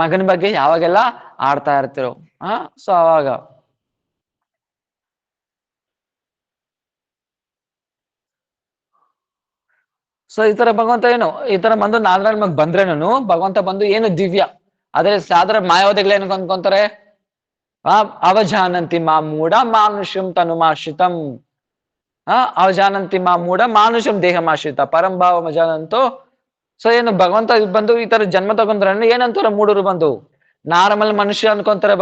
ಮಗನ ಬಗ್ಗೆ ಯಾವಾಗೆಲ್ಲ ಆಡ್ತಾ ಇರ್ತಿರೋ ಸೊ ಅವಾಗ. ಸೊ ಈ ತರ ಭಗವಂತ ಏನು ಈ ತರ ಬಂದು ನಾಲ್ಕು ಮಗ್ ಬಂದ್ರೇನು ಭಗವಂತ ಬಂದು ಏನು ದಿವ್ಯ, ಆದ್ರೆ ಸಾಧಾರ ಮಾಯಾವತಿಗಳು ಏನು ಅನ್ಕೊಂತಾರೆ, ಅವಜಾನಂತಿ ಮಾ ಮೂಢ ಮಾನುಷಂ ತನುಮಾಶ್ರಿತಂ, ಅವಜಾನಂತಿ ಮಾ ಮೂಢ ಮಾನುಷಂ ದೇಹಮಾಶ್ರಿತ ಪರಂಭಾವ ಮಜಾನಂತೋ. ಸೊ ಏನು ಭಗವಂತ ಬಂದು ಈ ತರ ಜನ್ಮ ತಗೊಂಡ್ರೆ ಏನಂತಾರ ಮೂಢರು ಬಂದು ನಾರ್ಮಲ್ ಮನುಷ್ಯ ಅನ್ಕೊಂತಾರೆ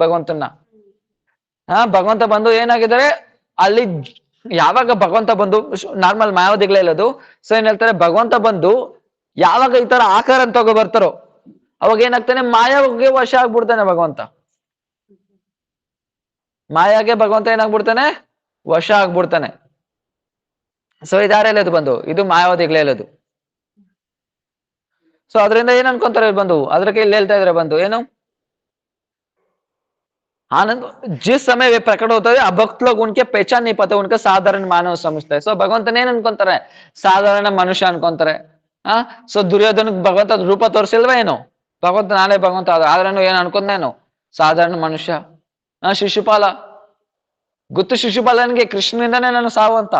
ಭಗವಂತನ. ಭಗವಂತ ಬಂದು ಏನಾಗಿದ್ದಾರೆ ಅಲ್ಲಿ, ಯಾವಾಗ ಭಗವಂತ ಬಂದು ನಾರ್ಮಲ್ ಮಾಯಾವತಿಗಳೇ ಹೇಳೋದು. ಸೊ ಏನ್ ಹೇಳ್ತಾರೆ, ಭಗವಂತ ಬಂದು ಯಾವಾಗ ಈ ತರ ಆಕಾರ ತಗೋ ಬರ್ತಾರೋ ಅವಾಗ ಏನಾಗ್ತಾನೆ, ಮಾಯಾಗೆ ವಶ ಆಗ್ಬಿಡ್ತಾನೆ ಭಗವಂತ, ಮಾಯಾಗೆ ಭಗವಂತ ಏನಾಗ್ಬಿಡ್ತಾನೆ, ವಶ ಆಗ್ಬಿಡ್ತಾನೆ. ಸೊ ಇದಾರ ಹೇಳೋದು ಬಂದು, ಇದು ಮಾಯಾವತಿಗಳೇ ಹೇಳೋದು. ಸೊ ಅದರಿಂದ ಏನ್ ಅನ್ಕೊಂತಾರೆ ಬಂದು, ಅದ್ರಕ್ಕೆ ಇಲ್ಲಿ ಹೇಳ್ತಾ ಇದ್ರೆ ಬಂದು ಏನು, आनंद जिस समय वे प्रकट होते हैं अभक्त लोग उनके पहचान नहीं पाते, उनका साधारण मानव समझते हैं. ಸೊ ಭಗವಂತನ ಏನ್ ಅನ್ಕೊಂತಾರೆ, ಸಾಧಾರಣ ಮನುಷ್ಯ ಅನ್ಕೊಂತಾರೆ. ಸೊ ದುರ್ಯೋಧನ ಭಗವಂತ ರೂಪ ತೋರಿಸಿಲ್ವಾ ಏನು, ಭಗವಂತ ನಾನೇ ಭಗವಂತ ಆದ್ರೂ ಏನ್ ಅನ್ಕೊಂಡೇನು, ಸಾಧಾರಣ ಮನುಷ್ಯ. ಶಿಶುಪಾಲ ಗೊತ್ತು, ಶಿಶುಪಾಲನಿಗೆ ಕೃಷ್ಣನಿಂದಾನೇ ನಾನು ಸಾವು ಅಂತ,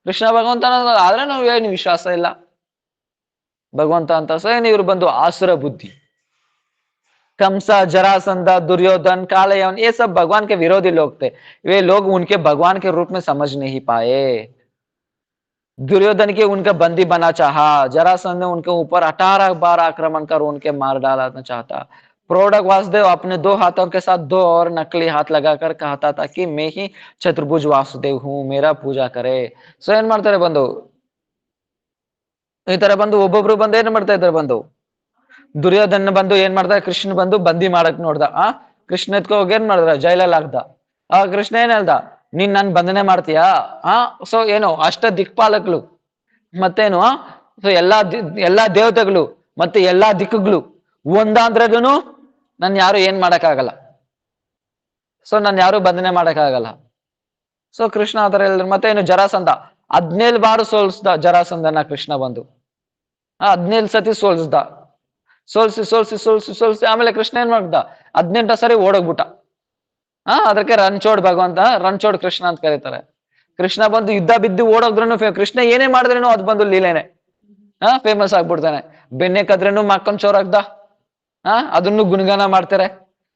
ಕೃಷ್ಣ ಭಗವಂತ ಆದ್ರೆ ಏನು ವಿಶ್ವಾಸ ಇಲ್ಲ ಭಗವಂತ ಅಂತ. ಸೊ ಏನು ಇವ್ರು ಬಂದು ಆಸುರ ಬುದ್ಧಿ, कंसा जरासंधा दुर्योधन कालयवन ये सब भगवान के विरोधी लोग थे, वे लोग उनके भगवान के रूप में समझ नहीं पाए. दुर्योधन के उनका बंदी बना चाहा, जरासंध ने उनके ऊपर 18 बार आक्रमण कर उनके मार डालना चाहता. प्रोडक वासुदेव अपने 2 हाथों के साथ 2 और नकली हाथ लगाकर कहता था कि मैं ही चतुर्भुज वासुदेव हूं, मेरा पूजा करे. ಸೊ ಏನ್ ಮಾಡ್ತಾರೆ ಬಂದು, ಈ ತರ ಬಂದು ಒಬ್ಬೊಬ್ರು ಬಂದು ಏನ್ ಮಾಡ್ತಾ ಇದ್ದಾರೆ ಬಂದು, ದುರ್ಯೋಧನ ಬಂದು ಏನ್ ಮಾಡ್ದ, ಕೃಷ್ಣ ಬಂದು ಬಂದಿ ಮಾಡಕ್ ನೋಡ್ದ. ಕೃಷ್ಣ ಎತ್ಕೊ ಹೋಗಿ ಏನ್ ಮಾಡಿದ್ರ, ಜೈಲಲ್ಲಿ ಹಾಕ್ದ. ಕೃಷ್ಣ ಏನ್ ಹೇಳ್ದ, ನೀನ್ ನನ್ ಬಂಧನೆ ಮಾಡ್ತೀಯಾ. ಸೊ ಏನು ಅಷ್ಟ ದಿಕ್ಪಾಲಕರು ಮತ್ತೇನು, ಸೊ ಎಲ್ಲಾ ದೇವತೆಗಳು ಮತ್ತೆ ಎಲ್ಲಾ ದಿಕ್ಕುಗಳು ಒಂದಾದ್ರೂ ನನ್ ಯಾರು ಏನ್ ಮಾಡಕ್ ಆಗಲ್ಲ, ಸೊ ನನ್ ಯಾರು ಬಂಧನೆ ಮಾಡಕ್ ಆಗಲ್ಲ. ಸೊ ಕೃಷ್ಣ ಆತರ ಹೇಳಿದ್ರು. ಮತ್ತೇನು ಜರಾಸಂಧ 17 ಬಾರು ಸೋಲ್ಸ್ದ ಜರಾಸಂಧನ ಕೃಷ್ಣ ಬಂದು, 17 ಸತಿ ಸೋಲ್ಸ್ದ. ಸೋಲ್ಸಿ ಆಮೇಲೆ ಕೃಷ್ಣ ಏನ್ ಮಾಡ್ದ, 18 ಸರಿ ಓಡೋಗ್ಬಿಟ್ಟ. ಅದಕ್ಕೆ ರಣಚೋಡ್ ಭಗವಂತ, ರಣಚೋಡ್ ಕೃಷ್ಣ ಅಂತ ಕರೀತಾರೆ. ಕೃಷ್ಣ ಬಂದು ಯುದ್ಧ ಬಿದ್ದು ಓಡೋದ್ರೂ ಕೃಷ್ಣ ಏನೇ ಮಾಡಿದ್ರೇನು ಅದ್ ಬಂದು ಲೀಲೆನೆ ಫೇಮಸ್ ಆಗ್ಬಿಡ್ತಾನೆ. ಬೆನ್ನೆ ಕದ್ರೇನು ಮಕ್ಕನ್ ಚೋರಾಗ್ದ, ಅದನ್ನು ಗುಣಗಾನ ಮಾಡ್ತಾರೆ.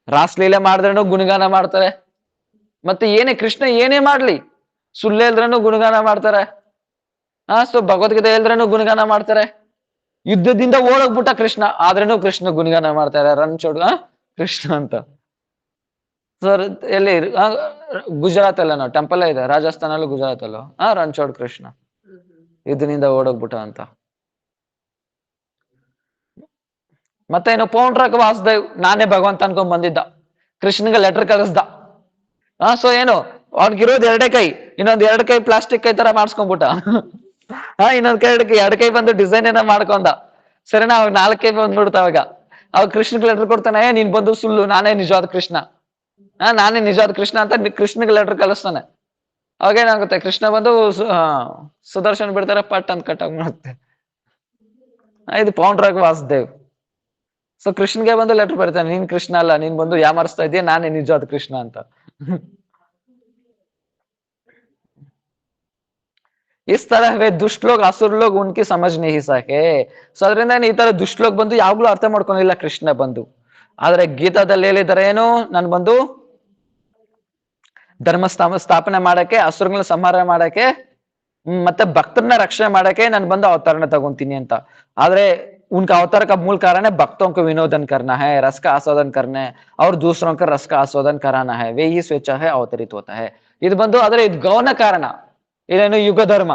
ರಾಸ್ಲೀಲೆ ಮಾಡಿದ್ರೇನು ಗುಣಗಾನ ಮಾಡ್ತಾರೆ. ಮತ್ತೆ ಏನೇ ಕೃಷ್ಣ ಏನೇ ಮಾಡ್ಲಿ, ಸುಳ್ಳು ಹೇಳಿದ್ರೇನು ಗುಣಗಾನ ಮಾಡ್ತಾರೆ. ಸೊ ಭಗವದ್ಗೀತೆ ಹೇಳಿದ್ರೇನು ಗುಣಗಾನ ಮಾಡ್ತಾರೆ. ಯುದ್ಧದಿಂದ ಓಡೋಗ್ಬಿಟ್ಟ ಕೃಷ್ಣ, ಆದ್ರೇನು ಕೃಷ್ಣ ಗುಣಗಾನ ಮಾಡ್ತಾರೆ, ರಣಚೋಡ್ ಕೃಷ್ಣ ಅಂತ. ಸರ್ ಎಲ್ಲಿ ಗುಜರಾತ್ ಅಲ್ಲ, ನಾವು ಟೆಂಪಲ್ ಇದೆ ರಾಜಸ್ಥಾನಲ್ಲೂ ಗುಜರಾತ್ ಅಲ್ಲೂ ರಣಚೋಡ್ ಕೃಷ್ಣ ಯುದ್ಧದಿಂದ ಓಡೋಗ್ಬಿಟ್ಟ ಅಂತ. ಮತ್ತೇನು ಪೌಂಡ್ರಕ್ ವಾಸುದೇವ್ ನಾನೇ ಭಗವಂತ ಅನ್ಕೊಂಡ್ ಬಂದಿದ್ದ, ಕೃಷ್ಣಗೆ ಲೆಟರ್ ಕಳಿಸ್ದ. ಸೊ ಏನು ಅವ್ನಿಗಿರೋದು 2 ಕೈ, ಇನ್ನೊಂದ್ 2 ಕೈ ಪ್ಲಾಸ್ಟಿಕ್ ಕೈ ತರ ಮಾಡ್ಸ್ಕೊಂಡ್ಬಿಟ್ಟ. ಇನ್ನೊಂದ್ ಕೈ 2 ಕೈ ಬಂದು ಡಿಸೈನ್ ಏನ ಮಾಡ್ಕೊಂಡ. ಸರಿನಾ, ಅವಾಗ 4 ಕೈ ಬಂದ್ಬಿಡ್ತ. ಅವಾಗ ಕೃಷ್ಣಗೆ ಲೆಟರ್ ಕೊಡ್ತಾನೆ, ನೀನ್ ಬಂದು ಸುಳ್ಳು, ನಾನೇ ನಿಜವಾದ ಕೃಷ್ಣ, ನಾನೇ ನಿಜವಾದ ಕೃಷ್ಣ ಅಂತ ಕೃಷ್ಣಗೆ ಲೆಟರ್ ಕಳಿಸ್ತಾನೆ. ಅವಾಗ ಏನಾಗುತ್ತೆ, ಕೃಷ್ಣ ಬಂದು ಸುದರ್ಶನ್ ಬಿಡ್ತಾರೆ, ಪಟ್ ಅಂತ ಕಟ್ಟಾಗ್ ಮಾಡುತ್ತೆ. ಇದು ಪೌಂಡ್ರಕ್ ವಾಸುದೇವ್. ಸೊ ಕೃಷ್ಣಗೆ ಬಂದು ಲೆಟರ್ ಬರೀತಾನೆ, ನೀನ್ ಕೃಷ್ಣ ಅಲ್ಲ, ನೀನ್ ಬಂದು ಯಾಮರ್ಸ್ತಾ ಇದೀಯ, ನಾನೇ ನಿಜವಾದ ಕೃಷ್ಣ ಅಂತ. इस तरह वे दुष्ट लोग असुर लोग उनकी समझ नहीं सके. ಸೊ ಅದರಿಂದ ಈ ತರ ದುಷ್ಟ ಲೋಗ್ ಬಂದು ಯಾವಾಗ್ಲೂ ಅರ್ಥ ಮಾಡ್ಕೊಂಡಿಲ್ಲ ಕೃಷ್ಣ ಬಂದು. ಆದ್ರೆ ಗೀತಾದಲ್ಲಿ ಹೇಳಿದಾರೆ ಏನು, ನನ್ ಬಂದು ಧರ್ಮ ಸ್ಥಾಪನೆ ಮಾಡಕ್ಕೆ, ಅಸುರಗಳನ್ನ ಸಂಹಾರ ಮಾಡಕ್ಕೆ, ಮತ್ತೆ ಭಕ್ತರನ್ನ ರಕ್ಷಣೆ ಮಾಡಕ್ಕೆ ನಾನು ಬಂದು ಅವತಾರನ ತಗೊಂತೀನಿ ಅಂತ. ಆದ್ರೆ उनका अवतार का मूल कारण है भक्तों को विनोदन करना है, रस का आस्वादन करना है और दूसरों का रस का आस्वादन कराना है, वे ही स्वेच्छा है अवतरित होता है. ಇದು ಬಂದು ಆದ್ರೆ ಇದು ಗೌಣ ಕಾರಣ, ಇದೇನು ಯುಗ ಧರ್ಮ,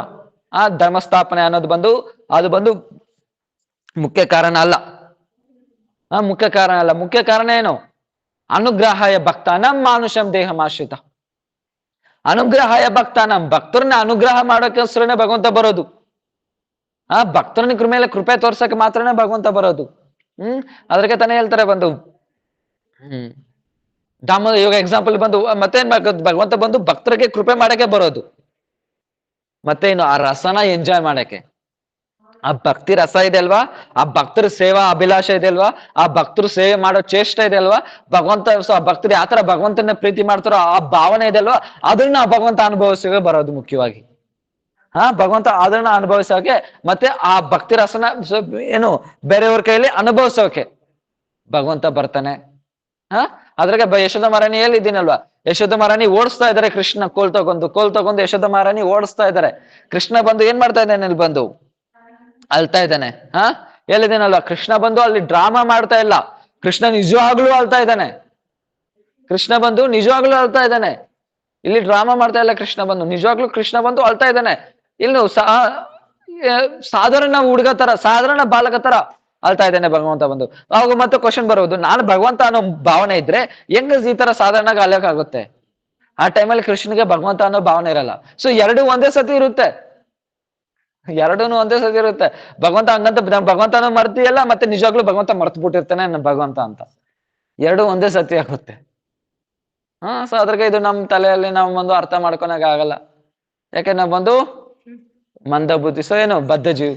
ಆ ಧರ್ಮಸ್ಥಾಪನೆ ಅನ್ನೋದು ಅದು ಬಂದು ಮುಖ್ಯ ಕಾರಣ ಅಲ್ಲ. ಮುಖ್ಯ ಕಾರಣ ಅಲ್ಲ. ಮುಖ್ಯ ಕಾರಣ ಏನು? ಅನುಗ್ರಹಾಯ ಭಕ್ತಾನಂ ಮಾನುಷಂ ದೇಹಮಾಶ್ರಿತ. ಅನುಗ್ರಹಾಯ ಭಕ್ತಾನಂ, ಭಕ್ತರನ್ನ ಅನುಗ್ರಹ ಮಾಡೋಕ್ಕೋಸ್ಕರನೇ ಭಗವಂತ ಬರೋದು. ಭಕ್ತರನ್ನ ಮೇಲೆ ಕೃಪೆ ತೋರ್ಸಕ್ಕೆ ಮಾತ್ರನೇ ಭಗವಂತ ಬರೋದು. ಅದ್ರಿಗೆ ತಾನೇ ಹೇಳ್ತಾರೆ ಬಂದು ಇವಾಗ ಎಕ್ಸಾಂಪಲ್ ಬಂದು ಮತ್ತೇನ್ ಭಗವಂತ ಬಂದು ಭಕ್ತರಿಗೆ ಕೃಪೆ ಮಾಡಕ್ಕೆ ಬರೋದು. ಮತ್ತೇನು? ಆ ರಸನ ಎಂಜಾಯ್ ಮಾಡಕ್ಕೆ. ಆ ಭಕ್ತಿ ರಸ ಇದೆ ಅಲ್ವಾ, ಆ ಭಕ್ತರ ಸೇವಾ ಅಭಿಲಾಷ ಇದೆ ಅಲ್ವಾ, ಆ ಭಕ್ತರು ಸೇವೆ ಮಾಡೋ ಚೇಷ್ಟ ಇದೆ ಅಲ್ವಾ, ಭಗವಂತ ಆ ಭಕ್ತರು ಯಾವ ತರ ಭಗವಂತನ ಪ್ರೀತಿ ಮಾಡ್ತಾರೋ ಆ ಭಾವನೆ ಇದೆ ಅಲ್ವಾ, ಅದನ್ನ ಭಗವಂತ ಅನುಭವಿಸೋಕೆ ಬರೋದು ಮುಖ್ಯವಾಗಿ. ಭಗವಂತ ಅದನ್ನ ಅನುಭವಿಸೋಕೆ, ಮತ್ತೆ ಆ ಭಕ್ತಿ ರಸನ ಏನು ಬೇರೆಯವ್ರ ಕೈಯಲ್ಲಿ ಅನುಭವಿಸೋಕೆ ಭಗವಂತ ಬರ್ತಾನೆ. ಅದ್ರಾಗೆ ಯಶೋಧ ಮಹಾರಾಣಿ ಹೇಳಿದ್ದೀನಲ್ವಾ, ಯಶೋಧ ಮಹಾರಾಣಿ ಓಡಿಸ್ತಾ ಇದಾರೆ ಕೃಷ್ಣ ಕೋಲ್ ತಗೊಂಡು ಯಶೋಧ ಮಹಾರಾಣಿ ಓಡಿಸ್ತಾ ಇದಾರೆ. ಕೃಷ್ಣ ಬಂದು ಏನ್ ಮಾಡ್ತಾ ಇದ್ದಾನೆ? ಇಲ್ಲಿ ಬಂದು ಅಳ್ತಾ ಇದ್ದಾನೆ. ಹೇಳಿದ್ದೀನಲ್ವಾ, ಕೃಷ್ಣ ಬಂದು ಅಲ್ಲಿ ಡ್ರಾಮಾ ಮಾಡ್ತಾ ಇಲ್ಲ, ಕೃಷ್ಣ ನಿಜವಾಗ್ಲೂ ಅಳ್ತಾ ಇದ್ದಾನೆ. ಕೃಷ್ಣ ಬಂದು ನಿಜವಾಗ್ಲೂ ಅಳ್ತಾ ಇದ್ದಾನೆ, ಇಲ್ಲಿ ಡ್ರಾಮಾ ಮಾಡ್ತಾ ಇಲ್ಲ. ನಿಜವಾಗ್ಲೂ ಕೃಷ್ಣ ಬಂದು ಅಳ್ತಾ ಇದ್ದಾನೆ. ಇಲ್ಲಿ ಸಾಧಾರಣ ಹುಡುಗ ತರ, ಸಾಧಾರಣ ಬಾಲಕ ತರ ಅಳ್ತಾ ಇದ್ದಾನೆ ಭಗವಂತ ಬಂದು. ಅವಾಗ ಮತ್ತೆ ಕ್ವಶನ್ ಬರೋದು, ನಾನು ಭಗವಂತ ಅನ್ನೋ ಭಾವನೆ ಇದ್ರೆ ಹೆಂಗ ಈ ತರ ಸಾಧಾರಣ ಅಲ್ಲಕ್ಕಾಗುತ್ತೆ? ಆ ಟೈಮಲ್ಲಿ ಕೃಷ್ಣನಿಗೆ ಭಗವಂತ ಅನ್ನೋ ಭಾವನೆ ಇರಲ್ಲ. ಸೊ ಎರಡೂ ಒಂದೇ ಸತಿ ಇರುತ್ತೆ, ಎರಡೂನು ಒಂದೇ ಸತಿ ಇರುತ್ತೆ. ಭಗವಂತ ಹಂಗಂತ ಭಗವಂತನೂ ಮರ್ತಿಯಲ್ಲ, ಮತ್ತೆ ನಿಜವಾಗ್ಲೂ ಭಗವಂತ ಮರ್ತು ಬಿಟ್ಟಿರ್ತಾನೆ ಭಗವಂತ ಅಂತ. ಎರಡೂ ಒಂದೇ ಸತಿ ಆಗುತ್ತೆ. ಸೊ ಅದ್ರಿಗೆ ಇದು ನಮ್ಮ ತಲೆಯಲ್ಲಿ ನಾವು ಒಂದು ಅರ್ಥ ಮಾಡ್ಕೊಳಕ್ ಆಗಲ್ಲ. ಯಾಕೆ ನಾವು ಬಂದು ಮಂದ ಬುದ್ಧಿ. ಸೊ ಏನು? ಬದ್ಧ ಜೀವಿ.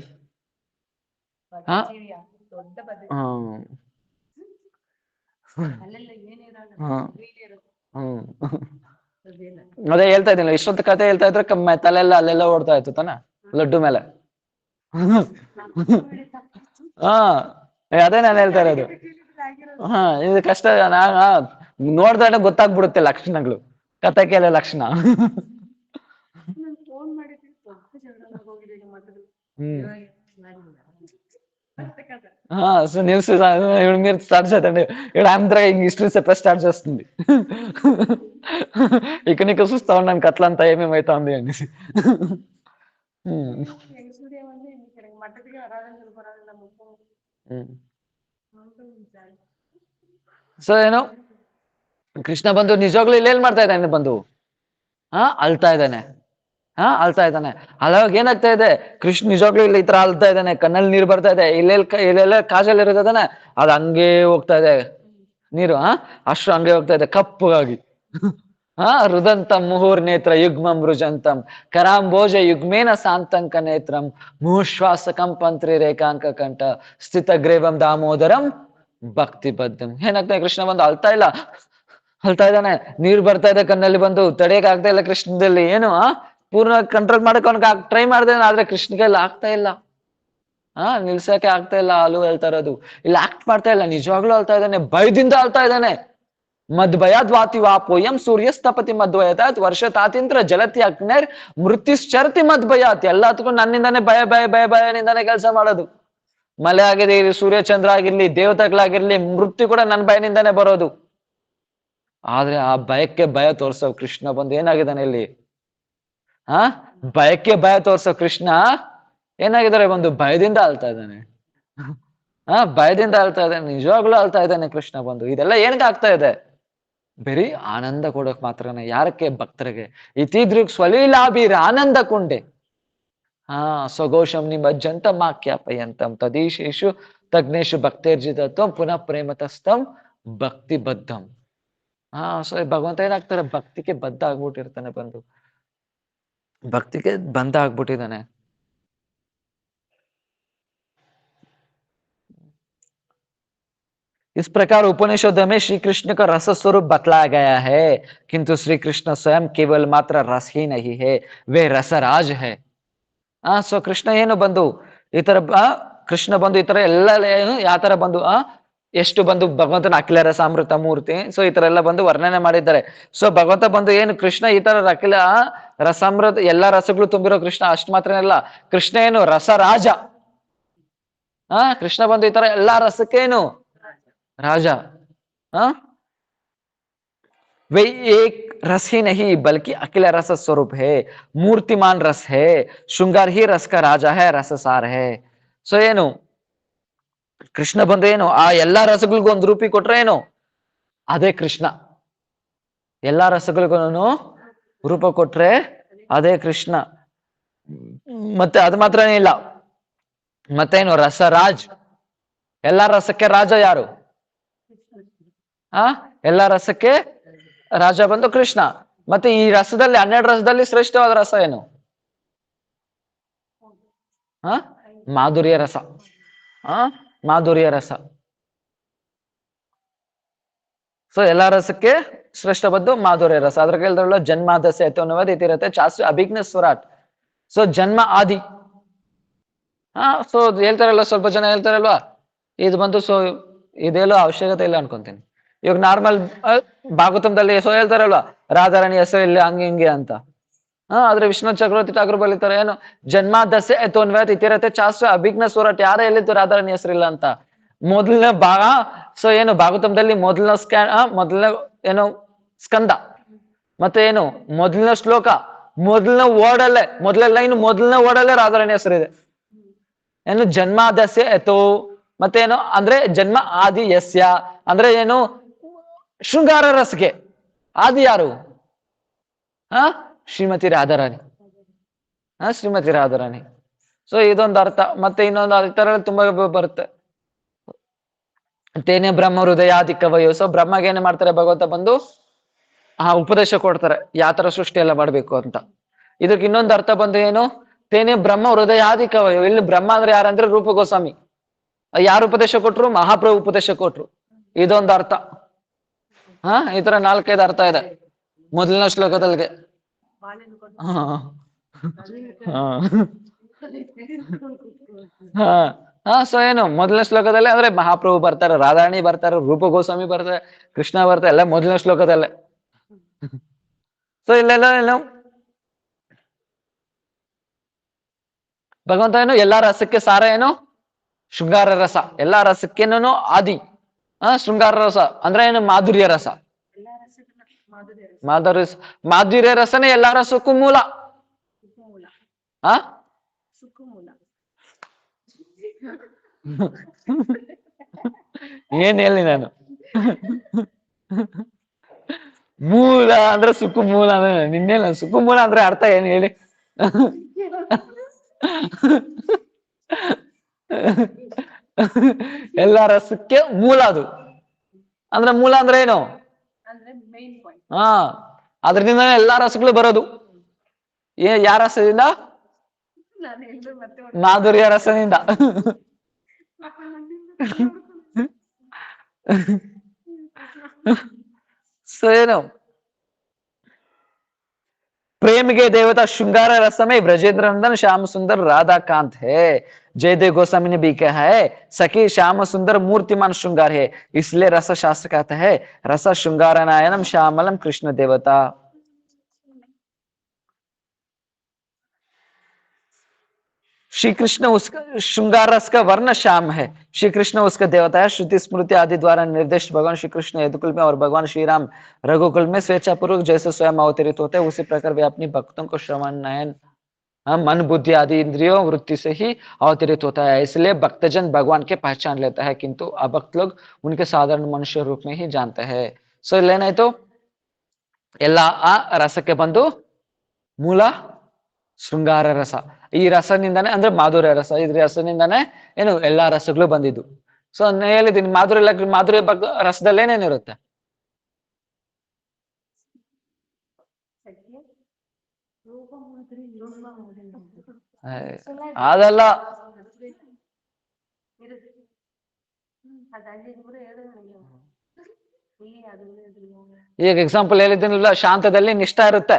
ಅದೇ ಹೇಳ್ತಾ ಇದ್ದೀನಿ, ಇಷ್ಟೊತ್ತು ಕತೆ ಹೇಳ್ತಾ ಇದ್ರೆ ತಲೆಲ್ಲ ಅಲ್ಲೆಲ್ಲ ಓಡ್ತಾ ಇತ್ತು ತಾನೆ, ಲಡ್ಡು ಮೇಲೆ. ಅದೇ ನಾನು ಹೇಳ್ತಾ ಇರೋದು. ಇದು ಕಷ್ಟ. ನೋಡ್ದಾಗ ಗೊತ್ತಾಗ್ಬಿಡುತ್ತೆ ಲಕ್ಷಣಗಳು, ಕತೆ ಕೇಳೋ ಲಕ್ಷಣ. సో న్యూస్ మీరు స్టార్ట్ చేద్దండి. ఇక్కడ ఆంధ్ర హిస్టరీ చెప్పే స్టార్ట్ చేస్తుంది. ఇక్కడ నీకు చూస్తా ఉన్నాను కట్లంతా ఏమేమైతా ఉంది అనేసి. ಸೊ ಏನು? ಕೃಷ್ಣ ಬಂದು ನಿಜವಾಗ್ಲೂ ಇಲ್ಲಿ ಏನ್ ಮಾಡ್ತಾ ಇದ್ದಾನೆ? ಬಂದು ಅಳ್ತಾ ಇದ್ದಾನೆ. ಅಳ್ತಾ ಇದ್ದಾನೆ. ಅವಾಗ ಏನಾಗ್ತಾ ಇದೆ? ಕೃಷ್ಣ ನಿಜವಾಗ್ಲೂ ಇಲ್ಲಿ ಈ ತರ ಅಳ್ತಾ ಇದ್ದಾನೆ, ಕಣ್ಣಲ್ಲಿ ನೀರು ಬರ್ತಾ ಇದೆ. ಇಲ್ಲೆಲ್ಲ ಕಾಜಲ್ ಇರೋದಾನೆ, ಅದು ಹಂಗೆ ಹೋಗ್ತಾ ಇದೆ ನೀರು. ಅಷ್ಟು ಹಂಗೆ ಹೋಗ್ತಾ ಇದೆ ಕಪ್ಪಗಾಗಿ. ರುದಂತಂ ಮುಹುರ್ ನೇತ್ರ ಯುಗ್ಮಂ ರುಜಂತಂ ಕರಾಂಬೋಜ ಯುಗ್ಮೇನ ಸಾಂತಂಕ ನೇತ್ರಂ ಮುಹುಶ್ವಾಸಕಂ ಪಂತ್ರಿ ರೇಖಾಂಕ ಕಂಠ ಸ್ಥಿತ ಗ್ರೇವಂ ದಾಮೋದರಂ ಭಕ್ತಿ ಬದ್ಧಂ. ಏನಾಗ್ತಾ ಇದೆ? ಕೃಷ್ಣ ಬಂದು ಅಳ್ತಾ ಇಲ್ಲ, ಅಳ್ತಾ ಇದ್ದಾನೆ, ನೀರು ಬರ್ತಾ ಇದೆ ಕಣ್ಣಲ್ಲಿ, ಬಂದು ತಡೆಯಕ್ ಆಗ್ತಾ ಇಲ್ಲ ಕೃಷ್ಣದಲ್ಲಿ. ಏನು ಪೂರ್ಣ ಕಂಟ್ರೋಲ್ ಮಾಡಕ್ ಅವನ್ಗೆ ಟ್ರೈ ಮಾಡ್ದೆ, ಆದ್ರೆ ಕೃಷ್ಣಗೆ ಆಗ್ತಾ ಇಲ್ಲ, ನಿಲ್ಸಕ್ಕೆ ಆಗ್ತಾ ಇಲ್ಲ. ಅಲ್ಲೂ ಹೇಳ್ತಾ ಇರೋದು, ಇಲ್ಲಿ ಆಕ್ಟ್ ಮಾಡ್ತಾ ಇಲ್ಲ, ನಿಜವಾಗ್ಲೂ ಅಳ್ತಾ ಇದ್ದಾನೆ, ಭಯದಿಂದ ಅಳ್ತಾ ಇದ್ದಾನೆ. ಮದ್ಭಯಾದ್ ವಾತಿ ವಾಪೋಯಂ ಸೂರ್ಯಸ್ತಪತಿ ಮದ್ಭಯತಾತ್ ವರ್ಷ ತಾತೀಂದ್ರ ಜಲತಿ ಅಗ್ನೇರ್ ಮೃತ್ಯುಶ್ಚರತಿ ಮದ್ಭಯಾತ್. ಎಲ್ಲದಕ್ಕೂ ನನ್ನಿಂದಾನೆ ಭಯ ಭಯ ಭಯ ಭಯನಿಂದಾನೆ ಕೆಲಸ ಮಾಡೋದು. ಮಳೆ ಆಗಿದೆ, ಸೂರ್ಯಚಂದ್ರ ಆಗಿರ್ಲಿ, ದೇವತೆಗಳಾಗಿರ್ಲಿ, ಮೃತ್ಯು ಕೂಡ ನನ್ನ ಭಯನಿಂದಾನೆ ಬರೋದು. ಆದ್ರೆ ಆ ಭಯಕ್ಕೆ ಭಯ ತೋರ್ಸೋ ಕೃಷ್ಣ ಬಂದು ಏನಾಗಿದ್ದಾನೆ ಇಲ್ಲಿ? ಭಯಕ್ಕೆ ಭಯ ತೋರ್ಸೋ ಕೃಷ್ಣ ಏನಾಗಿದ್ದಾರೆ? ಒಂದು ಭಯದಿಂದ ಅಳ್ತಾ ಇದ್ದಾನೆ. ಭಯದಿಂದ ಅಳ್ತಾ ಇದ್ದಾನೆ, ನಿಜವಾಗ್ಲೂ ಅಳ್ತಾ ಇದ್ದಾನೆ ಕೃಷ್ಣ ಬಂದು. ಇದೆಲ್ಲ ಏನಕ್ಕೆ ಆಗ್ತಾ ಇದೆ? ಬರೀ ಆನಂದ ಕೊಡೋಕ್ ಮಾತ್ರನೇ. ಯಾರಕ್ಕೆ? ಭಕ್ತರಿಗೆ. ಇತಿದೃಕ್ ಸ್ವಲೀಲಾಭಿರ್ ಆನಂದ ಕುಂಡೆ ಸ್ವಘೋಷಂ ನಿಮಜ್ಜಂತ ಮಾಕ್ಯಾಪಯಂತಂ ತದೀಶೇಷು ತಗ್ನೇಶು ಭಕ್ತೇರ್ಜಿತತ್ವಂ ಪುನಃ ಪ್ರೇಮತಸ್ಥಂ ಭಕ್ತಿ ಬದ್ಧಂ. ಸೊ ಭಗವಂತ ಏನಾಗ್ತಾರೆ? ಭಕ್ತಿಗೆ ಬದ್ಧ ಆಗ್ಬಿಟ್ಟಿರ್ತಾನೆ, ಬಂದು ಭಕ್ತಿಗೆ ಬಂಧ ಆಗ್ಬಿಟ್ಟಿದ್ದಾನೆ. इस प्रकार उपनिषदों में श्री कृष्ण का रस स्वरूप बतलाया गया है, किंतु श्री कृष्ण स्वयं केवल मात्र रस ही नहीं है, वे रसराज है. ಸೊ ಕೃಷ್ಣ ಏನು ಬಂದು ಈ ತರ ಕೃಷ್ಣ ಬಂದು ಈ ತರ ಎಲ್ಲ ಏನು ಯಾವ ತರ ಬಂದು ಎಷ್ಟು ಬಂದು ಭಗವಂತನ ಅಖಿಲ ರಸಾಮೃತ ಮೂರ್ತಿ. ಸೊ ಈ ತರ ಎಲ್ಲ ಬಂದು ವರ್ಣನೆ ಮಾಡಿದ್ದಾರೆ. ಸೊ ಭಗವಂತ ಬಂದು ಏನು ಕೃಷ್ಣ ಈ ತರ ಅಖಿಲ ರಸಾಮೃತ ಎಲ್ಲಾ ರಸಗಳು ತುಂಬಿರೋ ಕೃಷ್ಣ ಅಷ್ಟು ಮಾತ್ರನಲ್ಲ, ಕೃಷ್ಣ ಏನು ರಸರಾಜ. ಕೃಷ್ಣ ಬಂದು ಈ ತರ ಎಲ್ಲಾ ರಸಕ್ಕೇನು ರಾಜ. वे एक रस ही नहीं बल्कि अखिल रस स्वरूप है, मूर्तिमान रस है, ಶೃಂಗಾರ ही रस का राजा है, रससार है. ಸೊ ಏನು ಕೃಷ್ಣ ಬಂದು ಏನು ಆ ಎಲ್ಲಾ ರಸಗಳಿಗೂ ಒಂದು ರೂಪಿ ಕೊಟ್ರೆ ಏನು ಅದೇ ಕೃಷ್ಣ. ಎಲ್ಲಾ ರಸಗಳಿಗೂ ರೂಪ ಕೊಟ್ರೆ ಅದೇ ಕೃಷ್ಣ. ಮತ್ತೆ ಅದು ಮಾತ್ರನೇ ಇಲ್ಲ, ಮತ್ತೇನು ರಸರಾಜ್. ಎಲ್ಲಾ ರಸಕ್ಕೆ ರಾಜ ಯಾರು? ಎಲ್ಲಾ ರಸಕ್ಕೆ ರಾಜ ಬಂದು ಕೃಷ್ಣ. ಮತ್ತೆ ಈ ರಸದಲ್ಲಿ 12 ರಸದಲ್ಲಿ ಶ್ರೇಷ್ಠವಾದ ರಸ ಏನು? ಮಾಧುರ್ಯ ರಸ. ಮಾಧುರ್ಯ ರಸ. ಸೊ ಎಲ್ಲಾ ರಸಕ್ಕೆ ಶ್ರೇಷ್ಠ ಬಂದು ಮಾಧುರ್ಯ ರಸ. ಅದ್ರ ಕೇಳಿದ್ರಲ್ಲ ಜನ್ಮಾದಸ್ಯ ಅನ್ನೋದು ಇತಿರತ್ತೆ ಚಾಸ್ಯ ಅಭಿಜ್ಞ ಸ್ವರಾಟ್. ಸೊ ಜನ್ಮ ಆದಿ. ಸೊ ಹೇಳ್ತಾರಲ್ವ, ಸ್ವಲ್ಪ ಜನ ಹೇಳ್ತಾರಲ್ವಾ ಇದು ಬಂದು ಸೊ ಇದೆಲ್ಲೋ ಅವಶ್ಯಕತೆ ಇಲ್ಲ ಅನ್ಕೊಂತೀನಿ. ಇವಾಗ ನಾರ್ಮಲ್ ಭಾಗವತಂದಲ್ಲಿ ಸೊ ಹೇಳ್ತಾರಲ್ವಾ ರಾಧಾರಾಣಿ ಹೆಸರು ಇಲ್ಲ ಹಂಗೆ ಹಿಂಗೆ ಅಂತ. ಆದ್ರೆ ವಿಶ್ವನಾಥ್ ಚಕ್ರವರ್ತಿ ಠಾಕೂರ್ ಬಲಿತಾರೆ ಏನು ಜನ್ಮಾದಸ್ಯ ಎತ್ತೋನ್ವಯತ್ ಇತಿರತೆ ಚಾಸ್ಯ ಅಭಿಜ್ಞ ಸ್ವರಾಟ್. ಯಾರೇ ಹೇಳಿದ್ದು ರಾಧಾರಾಣಿ ಹೆಸರಿಲ್ಲ ಅಂತ? ಮೊದಲನೇ ಭಾಗ. ಸೊ ಏನು ಭಾಗವತಂದಲ್ಲಿ ಮೊದಲನೇ ಏನು ಸ್ಕಂದ, ಮತ್ತೆ ಏನು ಮೊದಲನೇ ಶ್ಲೋಕ, ಮೊದಲನೇ ಓಡಲ್ಲೇ ಮೊದಲನೇ ಲೈನ್ ಮೊದಲನೇ ಓಡಲ್ಲೇ ರಾಧಾರಾಣಿ ಹೆಸರಿದೆ. ಏನು ಜನ್ಮಾದಸ್ಯ ಎತ್ತೋ, ಮತ್ತೆ ಏನು ಅಂದ್ರೆ ಜನ್ಮ ಆದಿ ಯಸ್ಯ ಅಂದ್ರೆ ಏನು ಶೃಂಗಾರ ರಸಕ್ಕೆ ಆದಿ ಯಾರು? ಶ್ರೀಮತಿ ರಾಧಾರಾಣಿ. ಶ್ರೀಮತಿ ರಾಧಾರಾಣಿ. ಸೊ ಇದೊಂದು ಅರ್ಥ. ಮತ್ತೆ ಇನ್ನೊಂದು ಅರ್ಥ ತುಂಬಾ ಬರುತ್ತೆ. ತೇನೆ ಬ್ರಹ್ಮ ಹೃದಯಾದಿ ಕವಯೋ. ಸೊ ಬ್ರಹ್ಮಗೆ ಏನ್ ಮಾಡ್ತಾರೆ ಭಗವಂತ ಬಂದು ಉಪದೇಶ ಕೊಡ್ತಾರೆ ಯಾವ ತರ ಸೃಷ್ಟಿ ಎಲ್ಲ ಮಾಡ್ಬೇಕು ಅಂತ. ಇದಕ್ಕೆ ಇನ್ನೊಂದು ಅರ್ಥ ಬಂದು ಏನು ತೇನೆ ಬ್ರಹ್ಮ ಹೃದಯಾದಿ ಕವಯೋ. ಇಲ್ಲಿ ಬ್ರಹ್ಮ ಅಂದ್ರೆ ಯಾರಂದ್ರೆ ರೂಪ ಗೋಸ್ವಾಮಿ. ಯಾರು ಉಪದೇಶ ಕೊಟ್ರು? ಮಹಾಪ್ರಭು ಉಪದೇಶ ಕೊಟ್ರು. ಇದೊಂದು ಅರ್ಥ. ಈ ತರ 4-5 ಅರ್ಥ ಇದೆ ಮೊದಲನೇ ಶ್ಲೋಕದಲ್ಲಿಗೆ. ಸೊ ಏನು ಮೊದಲನೇ ಶ್ಲೋಕದಲ್ಲಿ ಅಂದ್ರೆ ಮಹಾಪ್ರಭು ಬರ್ತಾರೆ, ರಾಧಾರಾಣಿ ಬರ್ತಾರೆ, ರೂಪ ಗೋಸ್ವಾಮಿ ಬರ್ತಾರೆ, ಕೃಷ್ಣ ಬರ್ತಾರೆ, ಎಲ್ಲ ಮೊದಲನೇ ಶ್ಲೋಕದಲ್ಲೇ. ಸೊ ಇಲ್ಲೆಲ್ಲ ಏನು ಭಗವಂತ ಏನು ಎಲ್ಲಾ ರಸಕ್ಕೆ ಸಾರ ಏನು ಶೃಂಗಾರ ರಸ. ಎಲ್ಲಾ ರಸಕ್ಕೇನು ಆದಿ ಶೃಂಗಾರ ರಸ ಅಂದ್ರೆ ಏನು ಮಾಧುರ್ಯ ರಸ. ಮಾಧುರ್ಯ ರಸನೇ ಎಲ್ಲಾ ರಸಕ್ಕೂ ಮೂಲ. ಏನ್ ಹೇಳಿ ನಾನು ಮೂಲ ಅಂದ್ರೆ ಸುಕ್ಕು ಮೂಲ ಅಂದ್ರೆ ನಿನ್ನೆ ಸುಕ್ಕು ಮೂಲ ಅಂದ್ರೆ ಅರ್ಥ ಏನ್ ಹೇಳಿ? ಎಲ್ಲ ರಸಕ್ಕೆ ಮೂಲ ಅದು. ಅಂದ್ರೆ ಮೂಲ ಅಂದ್ರೆ ಏನು? ಅದ್ರಿಂದ ಎಲ್ಲಾ ರಸಗಳು ಬರೋದು. ಯಾವ ರಸದಿಂದ? ಮಾಧುರ್ಯ ರಸದಿಂದ. ಸೊ ಏನು प्रेम के देवता श्रृंगार रस में ब्रजेंद्र नंदन श्याम सुंदर राधा कांत है. जयदेव गोस्वामी ने भी कहा है सखी श्याम सुंदर मूर्तिमान श्रृंगार है, इसलिए रस शास्त्र कहता है रस श्रृंगार नायनम श्यामलम कृष्ण देवता. श्री कृष्ण उसका श्रृंगार रस का वर्ण श्याम है. श्री कृष्ण उसका देवता है. श्रुति स्मृति आदि द्वारा निर्देश भगवान श्री कृष्ण यदुकुल में और भगवान श्री राम रघुकुल में स्वेच्छा पूर्वक जैसे स्वयं अवतरित होते हैं उसी प्रकार वे अपनी भक्तों को श्रवण नयन मन बुद्धि आदि इंद्रियों वृत्ति से ही अवतरित होता है. इसलिए भक्तजन भगवान के पहचान लेता है किंतु अभक्त लोग उनके साधारण मनुष्य रूप में ही जानते हैं. सो ಇಲ್ಲೇನಾಯ್ತು ಎಲ್ಲ ಆ ರಸಕ್ಕೆ ಬಂದು ಮೂಲ ಶೃಂಗಾರ ರಸ. ಈ ರಸನಿಂದಾನೆ ಅಂದ್ರೆ ಮಾಧುರ್ಯ ರಸ. ಇದ್ರ ರಸನಿಂದಾನೆ ಏನು ಎಲ್ಲಾ ರಸಗಳು ಬಂದಿದ್ದು. ಸೊ ಹೇಳಿದ್ದೀನಿ ಮಾಧುರ್ಯ ರಸದಲ್ಲಿ ಏನೇನಿರುತ್ತೆ? ಅದಲ್ಲ, ಈಗ ಎಕ್ಸಾಂಪಲ್ ಹೇಳಿದ್ದೀನಿಲ್ಲ, ಶಾಂತದಲ್ಲಿ ನಿಷ್ಠಾ ಇರುತ್ತೆ,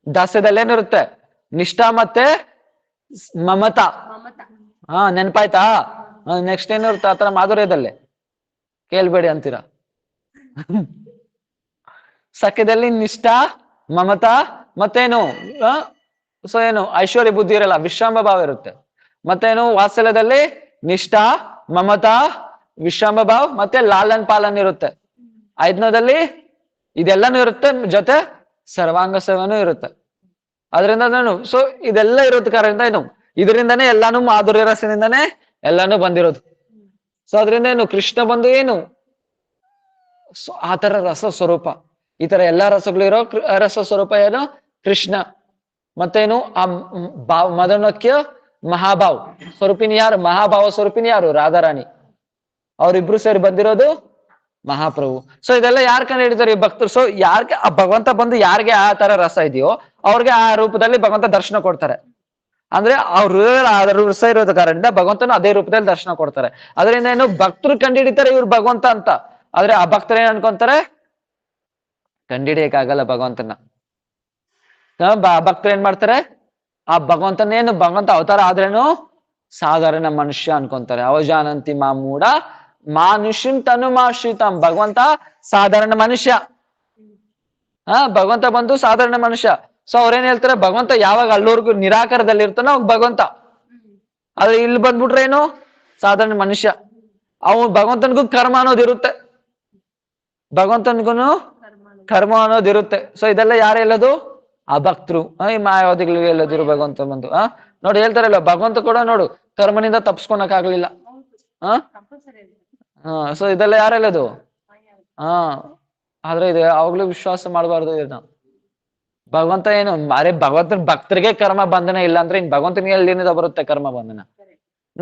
ದಾಸ್ಯದಲ್ಲಿ ಏನಿರುತ್ತೆ? ನಿಷ್ಠಾ ಮತ್ತೆ ಮಮತಾ. ನೆನಪಾಯ್ತಾ? ನೆಕ್ಸ್ಟ್ ಏನಿರುತ್ತೆ ಆತರ ಮಾಧುರ್ಯದಲ್ಲಿ? ಕೇಳ್ಬೇಡಿ ಅಂತೀರಾ. ಸಖ್ಯದಲ್ಲಿ ನಿಷ್ಠಾ ಮಮತಾ ಮತ್ತೇನು ಸೊ ಏನು ಐಶ್ವರ್ಯ ಬುದ್ಧಿ ಇರಲ್ಲ, ವಿಶ್ರಾಂಭ ಭಾವ ಇರುತ್ತೆ. ಮತ್ತೇನು ವಾತ್ಸಲ್ಯದಲ್ಲಿ ನಿಷ್ಠಾ ಮಮತಾ ವಿಶ್ರಾಂಭ ಭಾವ ಮತ್ತೆ ಲಾಲನ್ ಪಾಲನ್ ಇರುತ್ತೆ. ಐದನೇದಲ್ಲಿ ಇದೆಲ್ಲಾನು ಇರುತ್ತೆ, ಜೊತೆ ಸರ್ವಾಂಗ ಸೇವನೂ ಇರುತ್ತೆ. ಅದರಿಂದ ನಾನು ಸೊ ಇದೆಲ್ಲ ಇರೋದ್ ಕಾರಣ ಏನು, ಇದರಿಂದಾನೇ ಎಲ್ಲಾನು ಮಾಧುರ್ಯ ರಸದಿಂದಾನೇ ಎಲ್ಲಾನು ಬಂದಿರೋದು. ಸೊ ಅದರಿಂದ ಏನು ಕೃಷ್ಣ ಬಂದು ಏನು ಆತರ ರಸ ಸ್ವರೂಪ, ಈ ತರ ಎಲ್ಲಾ ರಸಗಳು ಇರೋ ರಸ ಸ್ವರೂಪ ಏನು ಕೃಷ್ಣ. ಮತ್ತೇನು ಆ ಮದನಕ್ಯ ಮಹಾಭಾವ್ ಸ್ವರೂಪಿನಿ ಯಾರು, ಮಹಾಭಾವ ಸ್ವರೂಪಿನಿ ಯಾರು, ರಾಧಾರಾಣಿ. ಅವ್ರಿಬ್ರು ಸೇರಿ ಬಂದಿರೋದು ಮಹಾಪ್ರಭು. ಸೊ ಇದೆಲ್ಲ ಯಾರ್ ಕಂಡು ಹಿಡಿತಾರೆ ಈ ಭಕ್ತರು. ಸೊ ಯಾರಿಗೆ ಆ ಭಗವಂತ ಬಂದು ಯಾರಿಗೆ ಆ ತರ ರಸ ಇದೆಯೋ ಅವ್ರಿಗೆ ಆ ರೂಪದಲ್ಲಿ ಭಗವಂತ ದರ್ಶನ ಕೊಡ್ತಾರೆ. ಅಂದ್ರೆ ಅವ್ರ ರಸ ಇರೋದ ಕಾರಣದಿಂದ ಭಗವಂತನು ಅದೇ ರೂಪದಲ್ಲಿ ದರ್ಶನ ಕೊಡ್ತಾರೆ. ಅದರಿಂದ ಏನು ಭಕ್ತರು ಕಂಡು ಹಿಡಿತಾರೆ ಇವ್ರು ಭಗವಂತ ಅಂತ. ಆದ್ರೆ ಆ ಭಕ್ತರು ಏನ್ ಅನ್ಕೊಂತಾರೆ, ಕಂಡಿಡಿಯಕ್ಕಾಗಲ್ಲ ಭಗವಂತನ. ಭಕ್ತರು ಏನ್ ಮಾಡ್ತಾರೆ, ಆ ಭಗವಂತನೇನು ಭಗವಂತ ಅವತಾರ ಆದ್ರೇನು ಸಾಧಾರಣ ಮನುಷ್ಯ ಅನ್ಕೊಂತಾರೆ. ಅವಜಾನಂತಿ ಮಾಮೂಡ ಮಾನುಷ್ಯನ್ ತನುಮಾಶ್ರಿತಂ, ಭಗವಂತ ಸಾಧಾರಣ ಮನುಷ್ಯ. ಭಗವಂತ ಬಂದು ಸಾಧಾರಣ ಮನುಷ್ಯ. ಸೊ ಅವ್ರೇನ್ ಹೇಳ್ತಾರೆ, ಭಗವಂತ ಯಾವಾಗ ಅಲ್ಲೋರ್ಗು ನಿರಾಕಾರದಲ್ಲಿ ಇರ್ತಾನೋ ಅವಾಗ ಭಗವಂತ. ಆದ್ರೆ ಇಲ್ಲಿ ಬಂದ್ಬಿಟ್ರೆ ಏನು ಸಾಧಾರಣ ಮನುಷ್ಯ. ಅವನು ಭಗವಂತನಿಗೂ ಕರ್ಮ ಅನ್ನೋದಿರುತ್ತೆ, ಭಗವಂತನಿಗೂ ಕರ್ಮ ಅನ್ನೋದಿರುತ್ತೆ. ಸೊ ಇದೆಲ್ಲ ಯಾರು ಹೇಳೋದು, ಆ ಭಕ್ತರು, ಈ ಮಾಯಾವಾದಿಗಳು ಹೇಳೋದಿರು ಭಗವಂತ ಬಂದು. ನೋಡಿ ಹೇಳ್ತಾರಲ್ಲ, ಭಗವಂತ ಕೂಡ ನೋಡು ಕರ್ಮನಿಂದ ತಪ್ಸ್ಕೊಳಕ್ ಆಗ್ಲಿಲ್ಲ. ಸೊ ಇದೆಲ್ಲ ಯಾರು ಹೇಳೋದು. ಆದ್ರೆ ಇದು ಯಾವಾಗ್ಲೂ ವಿಶ್ವಾಸ ಮಾಡಬಾರ್ದು ಇದನ್ನ. ಭಗವಂತ ಏನು ಅರೆ ಭಗವಂತನ ಭಕ್ತರಿಗೆ ಕರ್ಮ ಬಂಧನ ಇಲ್ಲ ಅಂದ್ರೆ ಇನ್ ಭಗವಂತನಿಗೆ ಎಲ್ಲಿಂದ ಬರುತ್ತೆ ಕರ್ಮ ಬಂಧನ.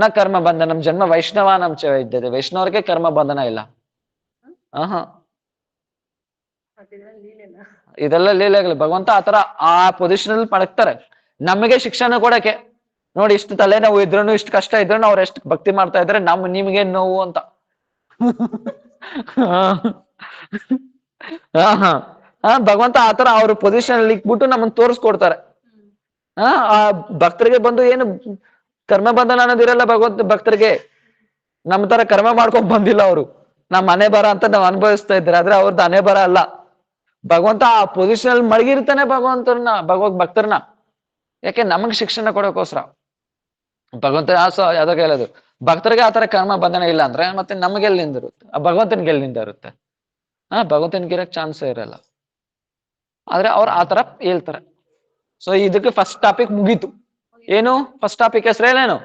ನ ಕರ್ಮ ಬಂಧನ ನಮ್ ಜನ್ಮ ವೈಷ್ಣವ ನಮ್ ಇದ್ದದೆ, ವೈಷ್ಣವರಿಗೆ ಕರ್ಮ ಬಂಧನ ಇಲ್ಲ. ಇದೆಲ್ಲ ಲೀಲೆಗಳು. ಭಗವಂತ ಆತರ ಆ ಪೊಸಿಷನ್ ಅಲ್ಲಿ ಪಡಕ್ತಾರೆ ನಮಗೆ ಶಿಕ್ಷಣ ಕೊಡಕ್ಕೆ. ನೋಡಿ ಇಷ್ಟು ತಲೆನೋವು ಇದ್ರೂ, ಇಷ್ಟು ಕಷ್ಟ ಇದ್ರೂ ಅವ್ರು ಎಷ್ಟು ಭಕ್ತಿ ಮಾಡ್ತಾ ಇದ್ರೆ ನಿಮ್ಗೆ ನೋವು ಅಂತ. ಭಗವಂತ ಆತರ ಅವ್ರ ಪೊಸಿಷನ್ ಅಲ್ಲಿ ಇಕ್ಬಿಟ್ಟು ನಮ್ಮನ್ನ ತೋರಿಸ್ಕೊಡ್ತಾರೆ. ಆ ಭಕ್ತರಿಗೆ ಬಂದು ಏನು ಕರ್ಮ ಬಂಧನ ಅನ್ನೋದಿರಲ್ಲ ಭಕ್ತರಿಗೆ. ನಮ್ ತರ ಕರ್ಮ ಮಾಡ್ಕೊಂಡ್ ಬಂದಿಲ್ಲ ಅವರು, ನಮ್ ಮನೆ ಬರ ಅಂತ ನಾವ್ ಅನುಭವಿಸ್ತಾ ಇದ್ದಾರೆ. ಆದ್ರೆ ಅವ್ರದ್ದು ಹಣೆ ಬರ ಅಲ್ಲ. ಭಗವಂತ ಆ ಪೊಸಿಷನ್ ಅಲ್ಲಿ ಮಡಗಿರ್ತಾನೆ ಭಕ್ತರನ್ನ. ಯಾಕೆ ನಮಗ್ ಶಿಕ್ಷಣ ಕೊಡೋಕೋಸ್ಕರ. ಭಗವಂತ ಯಾವ್ದಾಗ ಹೇಳೋದು, ಭಕ್ತರಿಗೆ ಆತರ ಕರ್ಮ ಬಂಧನ ಇಲ್ಲ ಅಂದ್ರೆ ಮತ್ತೆ ನಮ್ಗೆ ಎಲ್ಲಿಂದ ಇರುತ್ತೆ, ಆ ಭಗವಂತನಿಗೆ ಎಲ್ಲಿಂದ ಇರುತ್ತೆ. ಭಗವಂತನಿಗೆ ಇರಕ್ ಚಾನ್ಸೇ ಇರಲ್ಲ. ಆದ್ರೆ ಅವ್ರು ಆತರ ಹೇಳ್ತಾರೆ. ಸೊ ಇದಕ್ಕೆ ಫಸ್ಟ್ ಟಾಪಿಕ್ ಮುಗೀತು. ಏನು ಫಸ್ಟ್ ಟಾಪಿಕ್ ಹೆಸರು ಏನೇನು?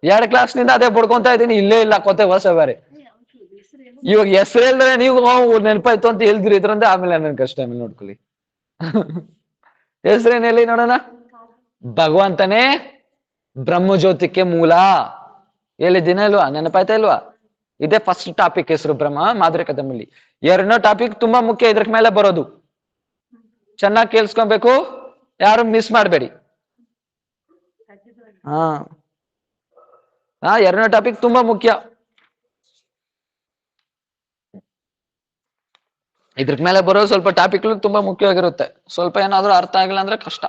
ಎರಡ್ ಕ್ಲಾಸ್ ನಿಂದ ಅದೇ ಬಡ್ಕೊಂತ ಇದ್ದೀನಿ, ಇಲ್ಲೇ ಇಲ್ಲ ಕೊತ್ತೆ ಹೊಸ ಬೇರೆ. ಇವಾಗ ಹೆಸರು ಹೇಳಿದ್ರೆ ನೀವು ನೆನಪಾಯ್ತು ಅಂತ ಹೇಳ್ದಿರಿ ಇದ್ರಂದ್ರೆ ಆಮೇಲೆ ನನ್ ಕಷ್ಟ ಆಮೇಲೆ ನೋಡ್ಕೊಳ್ಳಿ. ಹೆಸರೇನ್ ಹೇಳಿ ನೋಡೋಣ. ಭಗವಂತನೇ ಬ್ರಹ್ಮಜ್ಯೋತಿಗೆ ಮೂಲ ಹೇಳಿದ್ದೀನ ಇಲ್ವಾ, ನೆನಪಾಯ್ತಾ ಇಲ್ವಾ? ಇದೇ ಫಸ್ಟ್ ಟಾಪಿಕ್ ಹೆಸರು, ಬ್ರಹ್ಮ ಮಾಧುರ್ಯ ಕದಂಬಲ್ಲಿ. ಎರಡನೇ ಟಾಪಿಕ್ ತುಂಬಾ ಮುಖ್ಯ, ಇದ್ರ ಮೇಲೆ ಬರೋದು. ಚೆನ್ನಾಗಿ ಕೇಳಿಸ್ಕೊಬೇಕು, ಯಾರು ಮಿಸ್ ಮಾಡಬೇಡಿ. ಎರಡನೇ ಟಾಪಿಕ್ ತುಂಬಾ ಮುಖ್ಯ. ಇದ್ರ ಮೇಲೆ ಬರೋ ಸ್ವಲ್ಪ ಟಾಪಿಕ್ ತುಂಬಾ ಮುಖ್ಯವಾಗಿರುತ್ತೆ. ಸ್ವಲ್ಪ ಏನಾದ್ರೂ ಅರ್ಥ ಆಗಿಲ್ಲ ಅಂದ್ರೆ ಕಷ್ಟ.